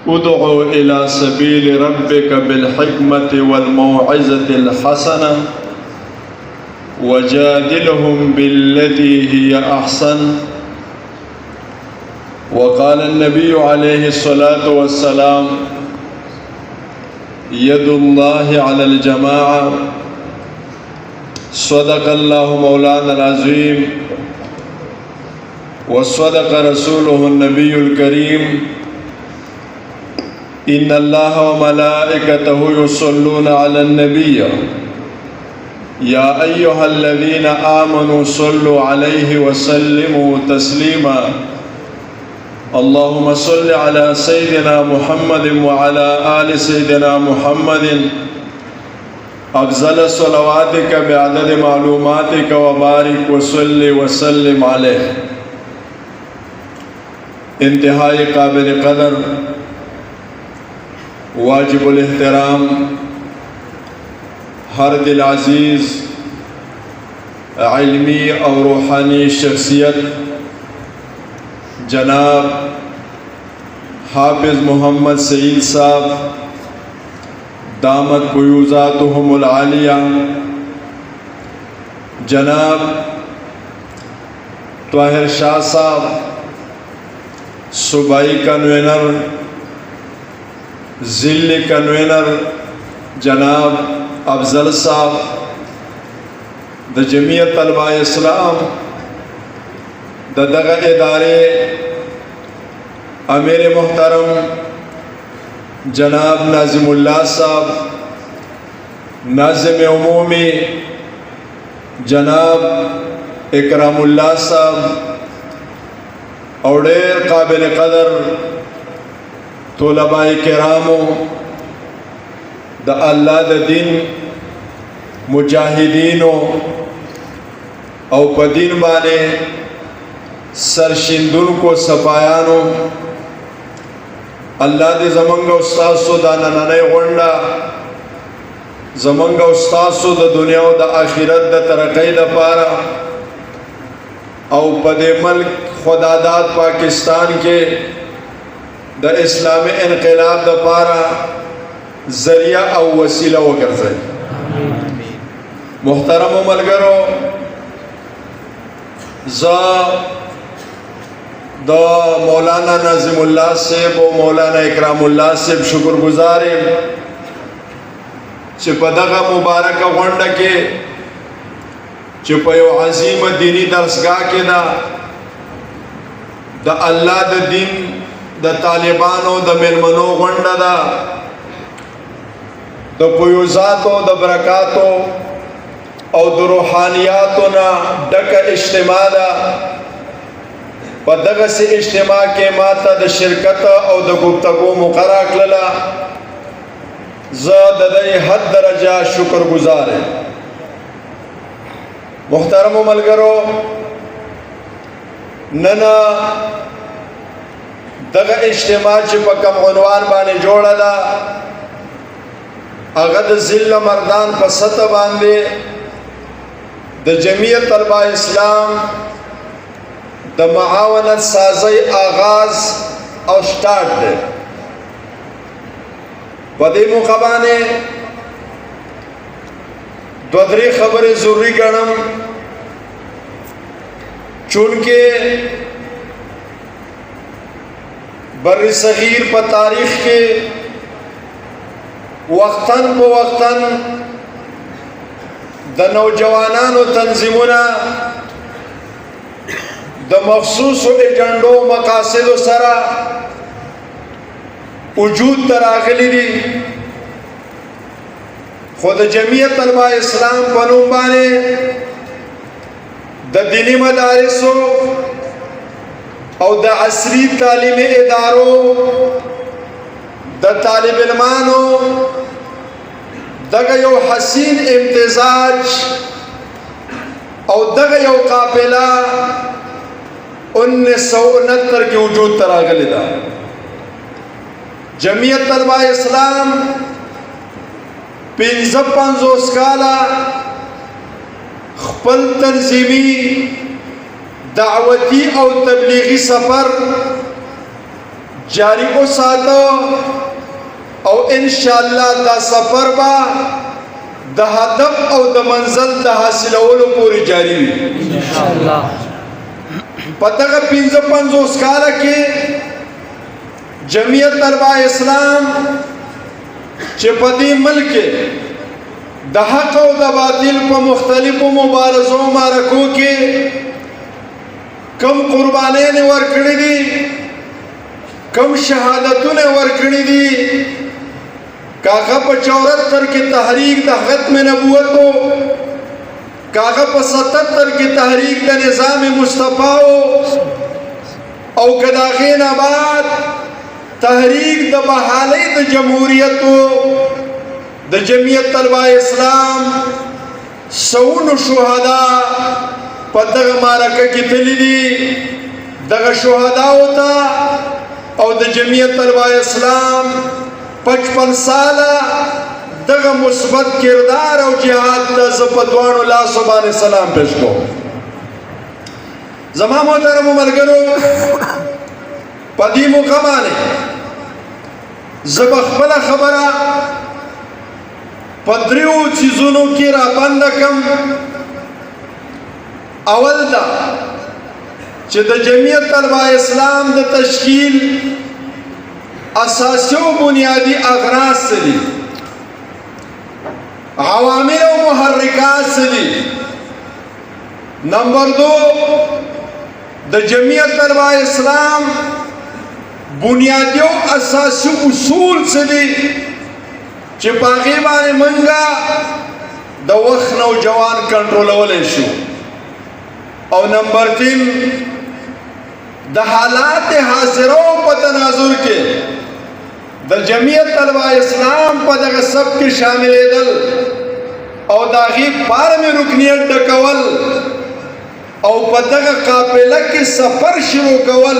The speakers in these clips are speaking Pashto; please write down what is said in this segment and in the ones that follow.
ادع إلى سبيل ربك بالحكمة والموعظة الحسنة وجادلهم بالتي هي أحسن. وقال النبي عليه الصلاة والسلام: يد الله على الجماعة. صدق الله مولانا العظيم وصدق رسوله النبي الكريم. إن الله وملائكته يصلون على النبي يا أيها الذين آمنوا صلوا عليه وسلموا تسليما. اللهم صل على سيدنا محمد وعلى آل سيدنا محمد أفضل صلواتك بعدد معلوماتك وبارك وصل وسلم عليه. انتہائی قابل قدر واجب الاحترام ہر دل عزیز علمی اور روحانی شخصیت جناب حافظ محمد سعید صاحب دامت فیوضاتہم العالیہ، جناب طاہر شاہ صاحب صوبائی کنوینر، ضلعی کنوینر جناب افضل صاحب، د جمعیت طلبہ اسلام د دغه ادارے امیر محترم جناب ناظم اللہ صاحب، ناظم عمومی جناب اکرام اللہ صاحب، اور ډیر قابل قدر طلباء کرامو د الله د دین مجاهدینو او په دین باندې سرشیندونکو صفایانو، الله دې زمونږ استاسو د نننۍ غونډه زمونږ استاسو د دنیا او د آخرت د ترقۍ لپاره او په دې ملک خداداد پاکستان کې د اسلامی انقلاب لپاره ذریعہ او وسیله وګرځي. محترم ملګرو، زه د مولانا ناظم الله صاحب او مولانا اکرام الله صاحب شکر گزار یم چې په دغه مبارکه غونډه کې چې په یو عظیم دینی درسګاه کې ده د الله د دین د طالبانو د مېلمنو غونډه ده، د فیوضاتو د برکاتو او د روحانیاتو نه ډکه اجتماع ده. په دغسې اجتماع کې ماته د شرکت او د گفتگو مقرره کړله. زه د دې حد درجه شکر گزار یم. محترمو ملګرو، نن دغه اجتماع چې په کوم عنوان باندې جوړه ده هغه د ضلع مردان په سطح باندې د جمعیت طلبہ اسلام د معاونت سازی آغاز او سٹارٹ ده. په دې موقع باندې دو درې خبرې ضروری ګڼم، چونکه بر صغیر په تاریخ کې وقتاً په وقتاً د نوجوانانو تنظیمونه د مخصوصو ایجنډو مقاصدو سره وجود ته راغلي دي، خو د جمعیت طلبه اسلام په نوم باندې د دینی مدارسو او د عصري تعلیمي ادارو د طالب علمانو دغه یو حسین امتزاج او دغه یو قافله 1969 کې وجود ته راغلی ده. جمعیت طلبه اسلام 55 کاله خپل تنظیمی دعوتی او تبلیغی سفر جاری وساتو او انشاءاللہ دا سفر با دا هدف او دا منزل دا حاصلولو پوری جاری وی انشاءاللہ پتہ 55 کالا کے جمعیت طلبہ اسلام چه پدی ملک دا حق او دا باطل پا مختلف مبارزوں مارکو کے کم قربانین ورکڑی دی کم شہادتون ورکڑی دی کاغا پا 74 کی تحریک دا ختم نبوتو کاغا پا 77 کی تحریک دا نظام مصطفیٰ او کداغین آباد تحریک دا بحالی دا جمہوریتو دا جمعیت طلبہ اسلام سون شہداء پا دغ مارکہ کی تلی دی دغ شہداء ہوتا او دا جمعیت طلبہ اسلام 55 سالہ دغ مثبت کردار او جہاد دا زپتوان اللہ سبحانہ السلام پیش کو زمان محترم ملگرو پدی مقامانے زبخبلا خبرہ پدریو چیزونو کی را بندکم اول دا چه دا جمعیت طلبہ اسلام دا تشکیل اساسی و بنیادی اغراض سے دی عوامل و محرکات سے دی نمبر 2 دا جمعیت طلبہ اسلام بنیادی و اساسی اصول سے دی چه پاغیبان منگا دا وقت نوجوان کنٹرول اولے شو او نمبر 3 دا حالات حاضروں پا تناظر کے دا جمعیت طلبہ اسلام پا دا سب کے شامل دل او دا غیب پار میں رکنیت ڈکول او پا دا قابلہ کی سفر شروع کول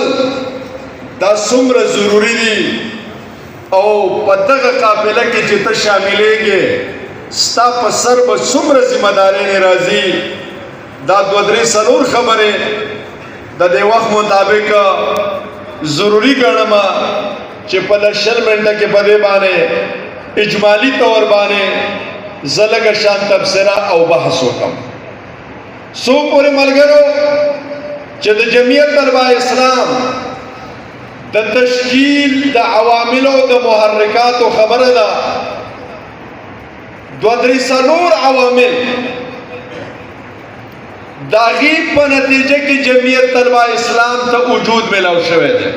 دا سمر ضروری دی او پا دا قابلہ کی جتا شاملے گے ستا پا سر با سمر ذمہ دارین رازی دا 2-3 سالور خبرے دا دے وقت مطابق ضروری گرنما چه پا 10 منٹا کے پدے بانے اجمالی طور بانے زلگ شان تبصرہ او بحث کم سو پورے ملگرو چه دا جمعیت طلبہ اسلام دا تشکیل دا عوامل و دا محرکات و خبر دا 2-3 سالور عوامل دا غیب پا نتیجہ کی جمعیت طلبہ اسلام تا وجود ملاو شوئے دے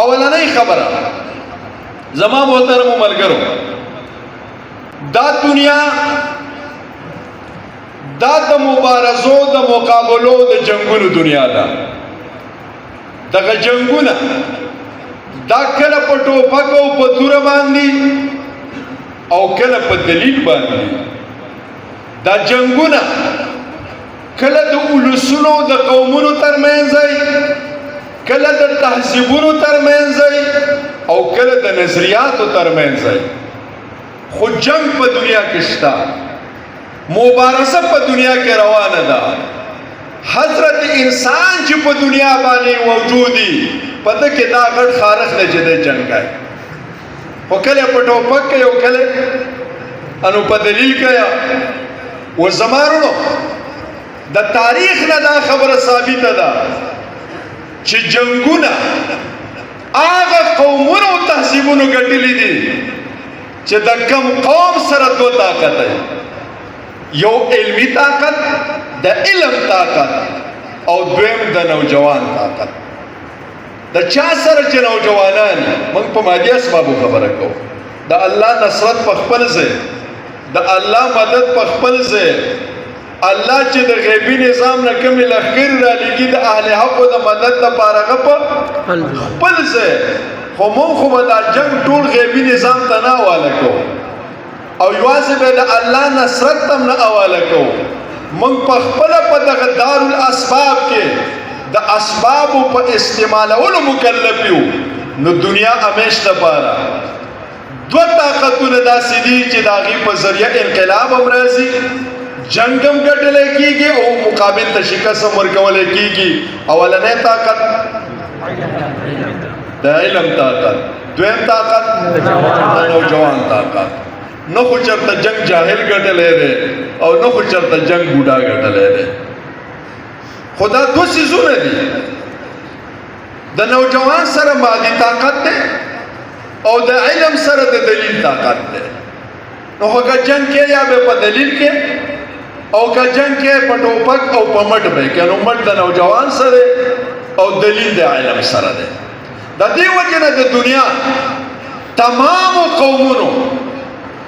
اولا نہیں خبر زمان محترم و ملگرو دا دنیا دا مبارزو دا مقابلو دا جنگون دنیا دا دا جنگون دا کل پا ٹوپک و پا دور باندی او کل پا دلیل باندی دا جنگون کله د اولسونو د قومونو ترمنځ کله د تهذیبونو ترمنځ او کله د نظریاتو ترمنځ خو جنگ په دنیا کې شته مبارزه په دنیا کې روانه ده حضرت انسان چې په دنیا باندې موجودي پته کې دا غټ خارخ نه جده جنگ کوي او کله په ټوپک کې او کله انو په دلیل کې و زمانو دا تاریخ نه دا خبر ثابت ده چې جنگونه هغه قومونو او تهذیبونو ګټلې دي چې د کم قوم سره دوه طاقت دی یو علمی طاقت د علم طاقت او دویم د نوجوان طاقت د چا سره چې نوجوانان موږ په مادي اسبابو خبره کوو د الله نصرت په خپل ځای د الله مدد په خپل ځای الله چې د غیبی نظام نه کوم لخر را لګي د اهل حق د مدد لپاره غپ خپل ځای خو مونږ خو دا جنگ ټول غیبی نظام ته نه حواله کوو او یوازې به د الله نصرت تم نه حواله کوو مونږ په خپل په دغه دارالاسباب کې د اسبابو په استعمالولو مکلف یو نو دنیا همیش لپاره دو طاقتونه داسې دي چې د هغې په ذریعه انقلاب هم راځي جنگ هم ګټلی کېږي او مقابل ته شکست هم ورکولی کېږي اولنی طاقت د علم طاقت. دویم طاقت د نوجوان طاقت. نه خو چرته جنگ جاهل ګټلی دی او نه خو چرته جنگ بوډا ګټلی دی. خو دا دو څیزونه دي. د نوجوان سره مادي طاقت دی او د علم سره د دلیل طاقت دی. نو خو که جنگ کې یا به په دلیل کې او که جنگ کې په ټوپک او په مټ به کې، نو مټ د نوجوان سره او دلیل د علم سره دی. د دې وجه نه د دنیا تمامو قومونو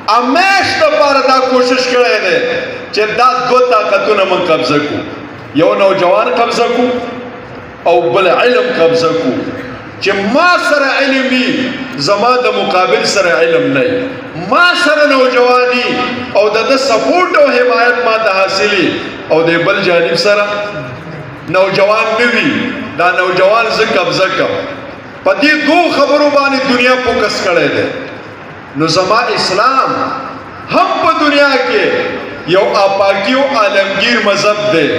همیش دپاره دا کوشش کړی دی چې دا دو طاقتونه موږ قبضه کړو. یو نوجوان قبضه کړو او بل علم قبضه کړو چې ما سره علم وي زما د مقابل سره علم نه وي، ما سره نوجواني او د ده سپورټ او حمایت ما ته حاصلي او د بل جانب سره نوجوان نه وي، دا نوجوان زه قبضه کړم. په دې دوو خبرو باندې دنیا فوکس کړی دی. نو زما اسلام هم په دنیا کې یو آپاکي او عالمگیر مذهب دی.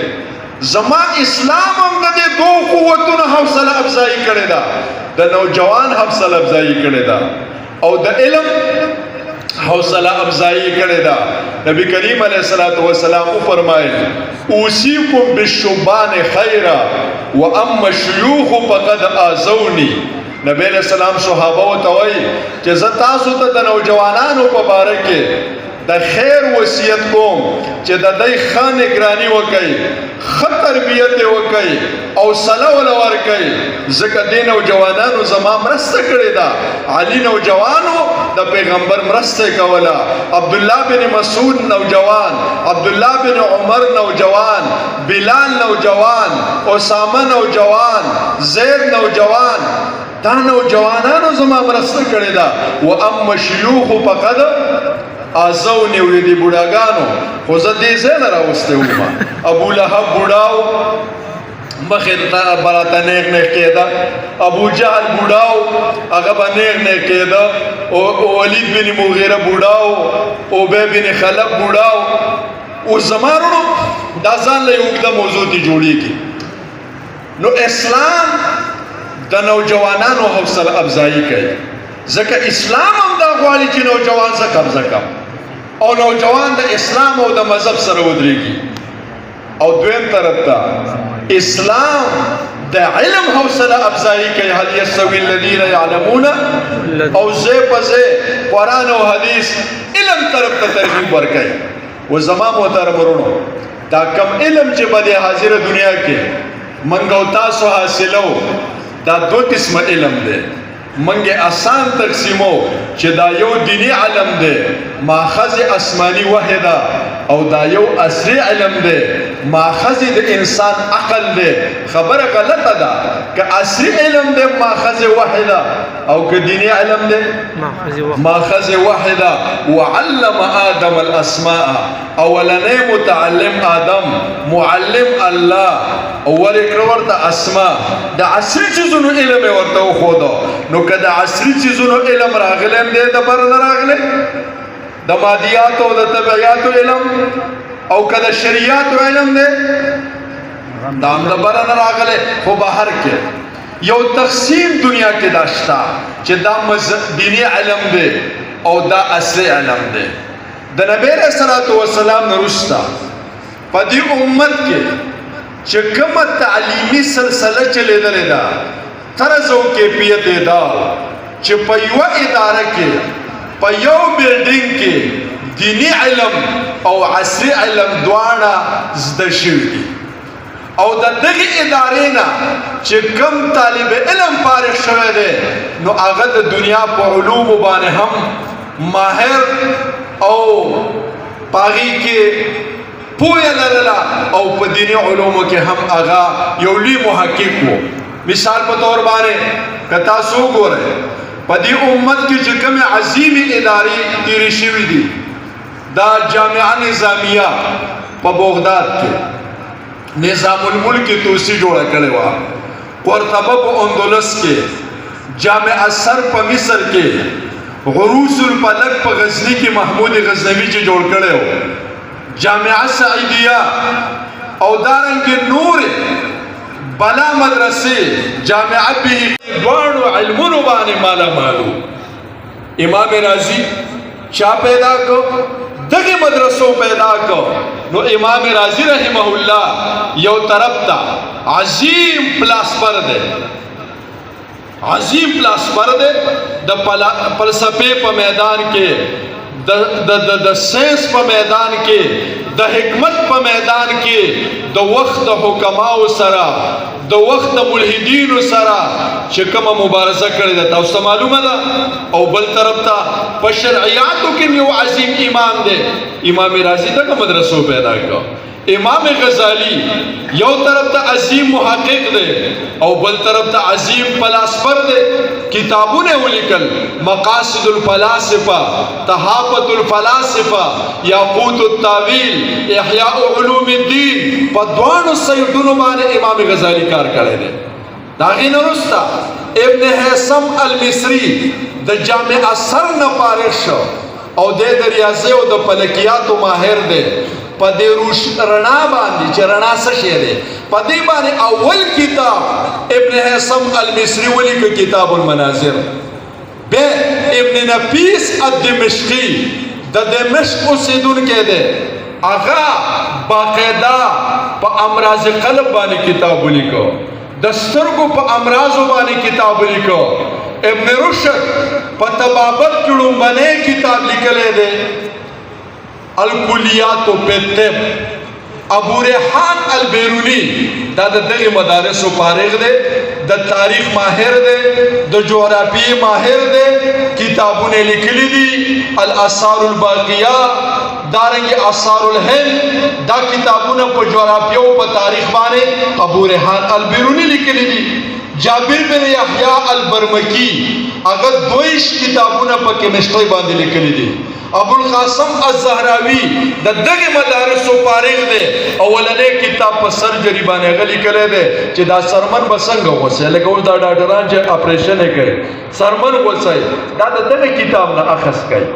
زما اسلام هم د دې دوو قوتونو حوصله افزایي کړې ده، د نوجوان حوصله افزایي کړې ده او د علم حوصله افزایي کړې ده. نبی کریم علیه الصلاۃ والسلام فرمایل اوصیکم بالشبان خیرا واما الشیوخ فقد آذونی. نبی علیہ السلام صحابه ته وایي چې زه تاسو ته د نوجوانانو په باره کې د خیر وصیت کوم چې د دوی ښه نگراني وکړئ، ښه تربیت یې وکړئ او صله وله ورکړئ، ځکه دې نوجوانانو زما مرسته کړې ده. علي نوجوانو د پیغمبر مرسته یې کوله، عبدالله بن مسعود نوجوان، عبدالله بن عمر نوجوان، بلال نوجوان، اسامه نوجوان، زید نوجوان. دا نوجوانانو زما مرسته کړې ده. واما شیوخ فقد آذونی. وی دي بوډاګانو خو زه دې ځای نه راوستی وم. ابو لهب بوډاو مخې ته براته نیغ نیغ کېده، ابو جهل بوډاو هغه به نیغ نیغ کېده، ولید بن مغیره بوډاو، ابی بن خلف بوډاو. اوس زما وروڼو دا ځان له یې اوږده موضوع دې جوړېږي. نو اسلام د نوجوانانو حوصله افزایي کوي، ځکه اسلام هم دا غواړي چې نوجوان زه قبضه کړم او نوجوان د اسلام او د مذهب سره ودرېږي. او دویم طرف ته اسلام د علم حوصله افزایي کوي. هل یستوی الذین یعلمون او ځای په ځای قرآن او حدیث علم طرف ته ترغیب ورکوي. و زما محترم وروڼو دا کم علم چې په دې حاضره دنیا کې موږ او تاسو حاصلو دا دو قسمه علم دی. منګه آسان تقسیمو چې دا یو دینی علم دی ماخذ آسمانی وحده او دا یو عصری علم دی ماخذ د انسان عقل دی. خبره غلطه ده که عصری علم دی ماخذ وحده او که دینی علم دی ماخذ وحده. وعلم آدم الاسماء، اولنی متعلم آدم، معلم الله، ورکړه ورته اسماء. د عصري چیزونو علم ورته وښوده. نو که د عصري چیزونو علم راغلی هم دی د بره نه راغلی، د مادیاتو او د طبیعیاتو علم او که د شریعاتو علم دی دا هم د بره نه راغلی. خو بهر کې یو تقسیم دنیا کې دا شته چې دا دینی علم دی او دا اصلي علم دی. د نبی علیه الصلاۃ والسلام نه وروسته په دې امت کې چې کومه تعلیمي سلسله چلېدلې ده طرز او کیفیت یې دا چې په یوه اداره کې په یو بلډینګ کې دینی علم او عصري علم دواړه زده شوي دي. او د دغې ادارې نه چې کوم طالب علم فارغ شوی دی نو هغه د دنیا په علومو باندې هم ماهر او په هغې کې پوهه لرله او په دیني علومو کې هم هغه یو لوی محقق و. مثال په طور باندې که تاسو وګورئ په دې امت کې چې کومې عظیمې ادارې تېرې شوي دي دا جامعه نظامیه په بغداد کې نظام الملک توسی جوړه کړې وه، قرطبه په اندلس کې، جامع السر په مصر کې، عروس الفلک په غزنی کې محمود غزنوي چې جوړ کړی و، جامعه سعیدیه او دارنګې نور بلا مدرسه جامعت به دوانو علمونو باندې مالا مالو. امام رازی چا پیدا کو؟ دغه مدرسو پیدا کو. نو امام رازی رحمه الله یو طرف تا عظیم پلاسپر دے، عظیم پلاسپر دے د فلسفے په میدان کې، د سائنس په میدان کې، د حکمت په میدان کې، د وخت د حکماو سره، د وخت د ملحدینو سره چې کومه مبارزه کړې ده تاسو ته معلومه ده. او بل طرف ته په شرعیاتو کې یو عظیم امام دی. امام رازی دغه مدرسو پیدا کړ. امام غزالی یو طرف ته عظیم محقق دی او بل طرف ته عظیم فلاسفر دی. کتابونه ولیکل، مقاصد الفلاسفه، تحافت الفلاسفه، یاقوت التاویل، احیاء علوم الدین. په دوانو سیدونو باندې امام غزالی کار کړی دی. داغې نه وروسته ابن حیثم المصری د جامع اثر نه فارغ شو او د ریاضي او د فلکیاتو ماهر دی. په دې روش رڼا باندې چې رڼا څه شی دی، په دې باندې اول کتاب ابن حیثم المصری ولیکه، کتاب المناظر. بیا ابن نفیس الدمشقی د دمشق اوسیدونکی دی، هغه باقاعده په امراض قلب باندې کتاب ولیکه، د سترګو په امراضو باندې کتاب ولیکه. ابن رشد په طبابت کې لومړنی کتاب لیکلی دی، الکلیات فی الطب. ابو ریحان البیرونی دا د دغه مدارسو فارغ دی، د تاریخ ماهر دی، د جغرافیې ماهر دی. کتابونه لیکلي دي، الاثار الباقیه، دارنګه آثار الهند. دا کتابونه په جغرافیه او په تاریخ باندې ابو ریحان البیرونی لیکلي دي. جابر بن یحیی البرمکی هغه 22 کتابونه په کیمستري باندې لیکلي دي. ابو القاسم الزهراوی د دغه مدارسو فارغ دی. اولنې کتاب په سرجری باندې هغه لیکلی دی چې دا سرمن به څنګه وسي، لکه اوس دا ډاکټران چې اپریشن یې کوي سرمن وسي، دا د دغه کتاب نه اخذ کوي.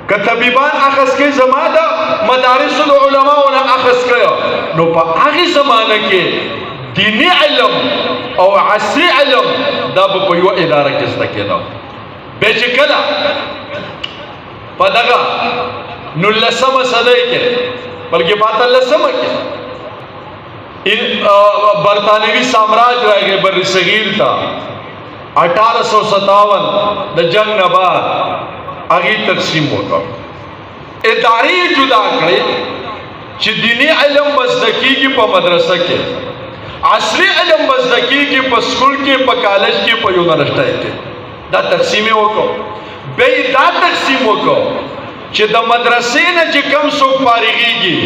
که طبیبان اخذ کوي زما د مدارسو د علماو نه اخذ کوي، نو په هغې زمانه کې دیني علم او عصري علم دا به په یوه اداره کې زده کېده. بیا چې کله په دغه 19مه صدۍ کې بلکې 15مه کې برطانوي سامراج راغی بر صغیر ته 1857 د جنگ نه بعد هغې تقسیم وکړ، ادارې جدا کړې چې دیني علم به زده کېږي په مدرسه کې، عصري علم به زده کېږي په سکول کې، په کالج کې، په یونیورسټۍ کې. دا تقسیم یې وکړو. بیا یې دا تقسیم وکړو چې د مدرسې نه چې کم څوک فارغېږي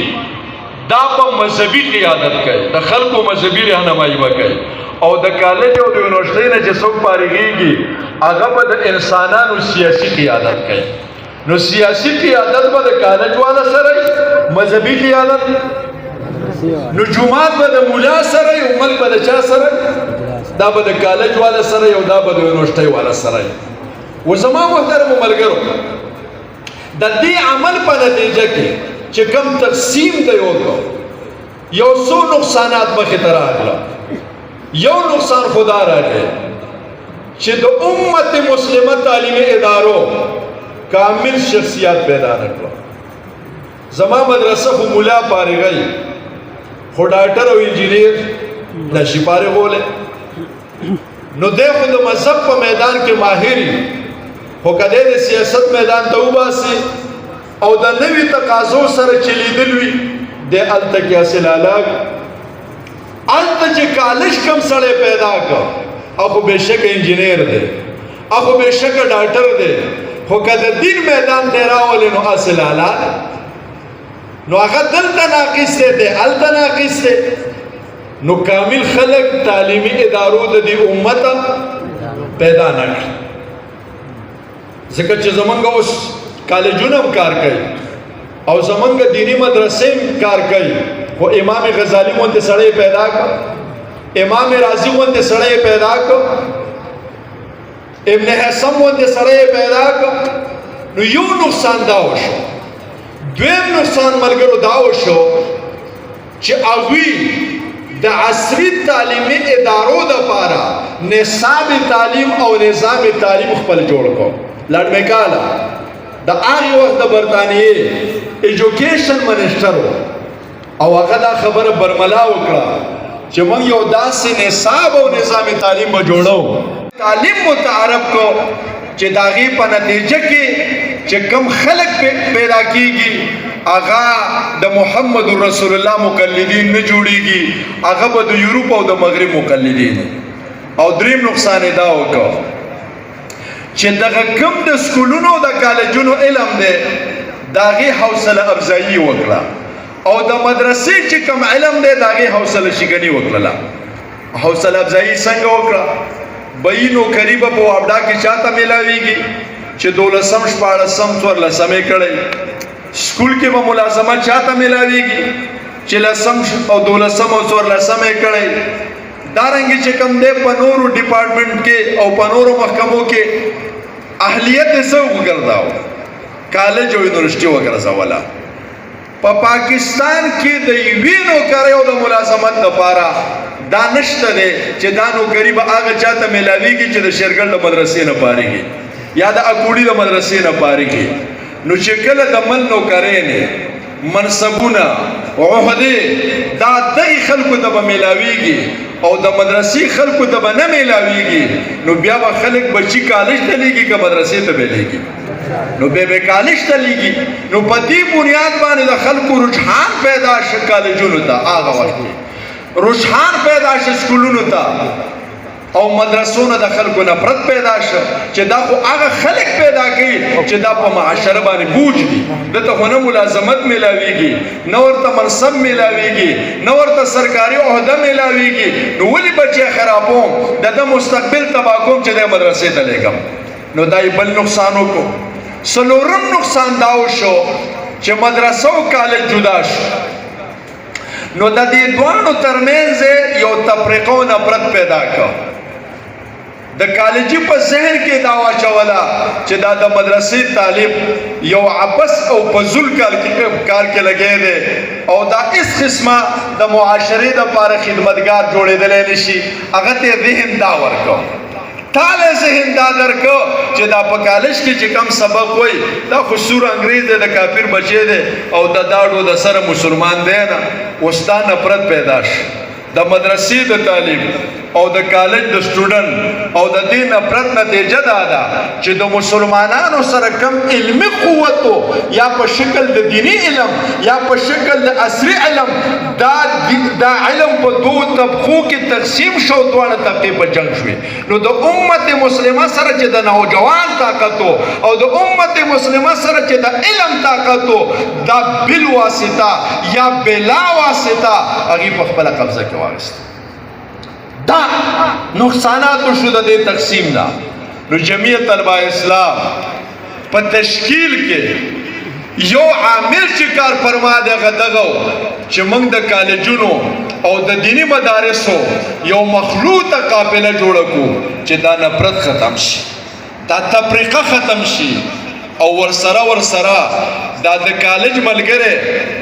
دا په مذهبي قیادت کوي، د خلکو مذهبي رهنمایي به کوي، او د کالج او د یونیورسټۍ نه چې څوک فارغېږي هغه به د انسانانو سیاسي قیادت کوي. نو سیاسي قیادت به د کالج والا سره، مذهبي قیادت نو جماعت به د مولا سره، او ملک به د چا سره؟ دا به د کالج والا سره او دا به د یونیورسټۍ والا سره. و زما محترمو ملګرو، د دې عمل په نتیجه کې چې کوم تقسیم دی وکړو، یو څو نقصانات مخې ته راغله. یو نقصان خدا راغی چې د امت مسلمه تعلیمي ادارو کامل شخصیات پیدا نه کړه. زما مدرسه خو مولا فارغی، خو ډاکټر او انجینیر نشي فارغولی. نو دی خو د مذهب په میدان کې ماهر وي، خو که دی د سیاست میدان ته وباسي او د نوي تقاضو سره چلیدل وي، دی هلته کې حاصل هلاک. هلته چې کالج کم سړی پیدا کړ، هغه بېشکه انجینیر دی، هغه بېشکه ډاکټر دی، خو که د دین میدان دی راولي نو حاصل هلاک. نو هغه دلته ناقص دی، هلته ناقص دی. نو کامل خلق تعلیمی ادارو د دې امت پیدا نه کړي. ځکه چې زمونږ اوس کالجونه هم کار کوي او زمونږ دینی مدرسې هم کار کوي، خو امام غزالی غوندې سړی پیدا کړ، امام رازی غوندې سړی پیدا کړ، ابن حیثم غوندې سړی پیدا کړ. نو یو نقصان دا وشو. دویم نقصان ملګرو دا وشو چې هغوی د عصري تعلیمي ادارو دپاره نصاب تعلیم او نظام تعلیم خپل جوړ کړو. لارډ میکالا د هغې وخت د برطانیې ایجوکیشن منسټر و او هغه دا خبره برملا وکړه چې موږ یو داسې نصاب او نظام تعلیم به جوړو، تعلیم متعارف کو چې د هغې په نتیجه کې چې کم خلک پیدا کیږي هغه د محمد رسول الله مقلدین نه جوړیږي، هغه به د یورپ او د مغرب مقلدین. او دریم نقصان یې دا وکړ چې دغه کم د سکولونو د کالجونو علم دی د هغې حوصله افزایي وکړه او د مدرسې چې کم علم دی د هغې حوصله شکني وکړله. حوصله افزایي څنګه وکړه؟ بهي نوکري به په وابډا کې چاته میلاویږي چې 12 14 14 کړی، سکول کې به ملازمت چاته میلاویږي چې 10 او 12 او 14 کړی. دارنګه چې کم دی په نورو ډپارټمنټ کې او په نورو محکمو کې اهلیت یې څه وګرځاو، کالج او یونیورسټي وګرځوله. په پاکستان کې د یوې نوکرۍ او د ملازمت لپاره دا نشته دی چې دا نوکري به هغه چاته میلاویږي چې د شیرګل د مدرسې نه پارېږي یا د اکوړي د مدرسې نه پارېږي. نو چې کله د مل نوکرۍ نه منصبونه عهدې دا دغې خلکو ته به میلاویږي او د مدرسې خلکو ته به نه میلاویږي، نو بیا به خلک بچي کالج ته لیږي که مدرسې ته به لیږي، نو بیا به کالج ته لیږي. نو په دې بنیاد باندې د خلکو رجحان پیدا شه کالجونو ته، هغه وخت کې رجحان پیدا شه سکولونو ته او مدرسو نه د خلکو نفرت پیدا شه چې دا خو هغه خلک پیدا کوي چې دا په معاشره باندې بوج دي، دته خو نه ملازمت میلاویږي، نه ورته منصب میلاویږي، نه ورته سرکاري عهده میلاویږي، نو ولې بچی خرابوم د ده مستقبل تباه کوم چې دی مدرسې ته لیږم. نو دا یې بل نقصان وکړو. څلورم نقصان دا وشو چې مدرسه او کالج جدا شو، نو د دې دواړو ترمنځ یو تفریقه او نفرت پیدا کړ. د کالجي په ذهن کې دا واچوله چې دا د مدرسې طالب یو عبث او فضول کار کې لګی دی او دا هیڅ قسمه د معاشرې دپاره خدمتګار جوړېدلی نه شي. هغه ته یې ذهن دا ورکړ، تاله ذهن دا درکړ چې دا په کالج کې چې کم سبق وای دا خو سور انګریز دی، د کافر بچی دی او د داړو د سره مسلمان دی نه. اوس دا نفرت پیدا شي د مدرسې د طالب او د کالج د سټوډنټ او د دې نفرت نتیجه دا ده چې د مسلمانانو سره کم علمي قوت یا په شکل د دینی علم یا په شکل د عصري علم دا علم په دوه طبقو کې تقسیم شو، دواړه طبقې په جنګ شوې. نو د امت مسلمه سره چې د نوجوان طاقت او د امت مسلمه سره چې د علم طاقت دا بل واسطه یا بلا واسطه هغې په خپله قبضه کې واخیست. دا نقصانات شو د دې تقسیم دا. نو جمعیت طلبه اسلام په تشکیل کې یو عامل چې کار فرما دی هغه دغه چې موږ د کالجونو او د دینی مدارسو یو مخلوطه قافله جوړه کړو چې دا نفرت ختم شي، دا تفریقه ختم شي او ورسره دا د کالج ملګری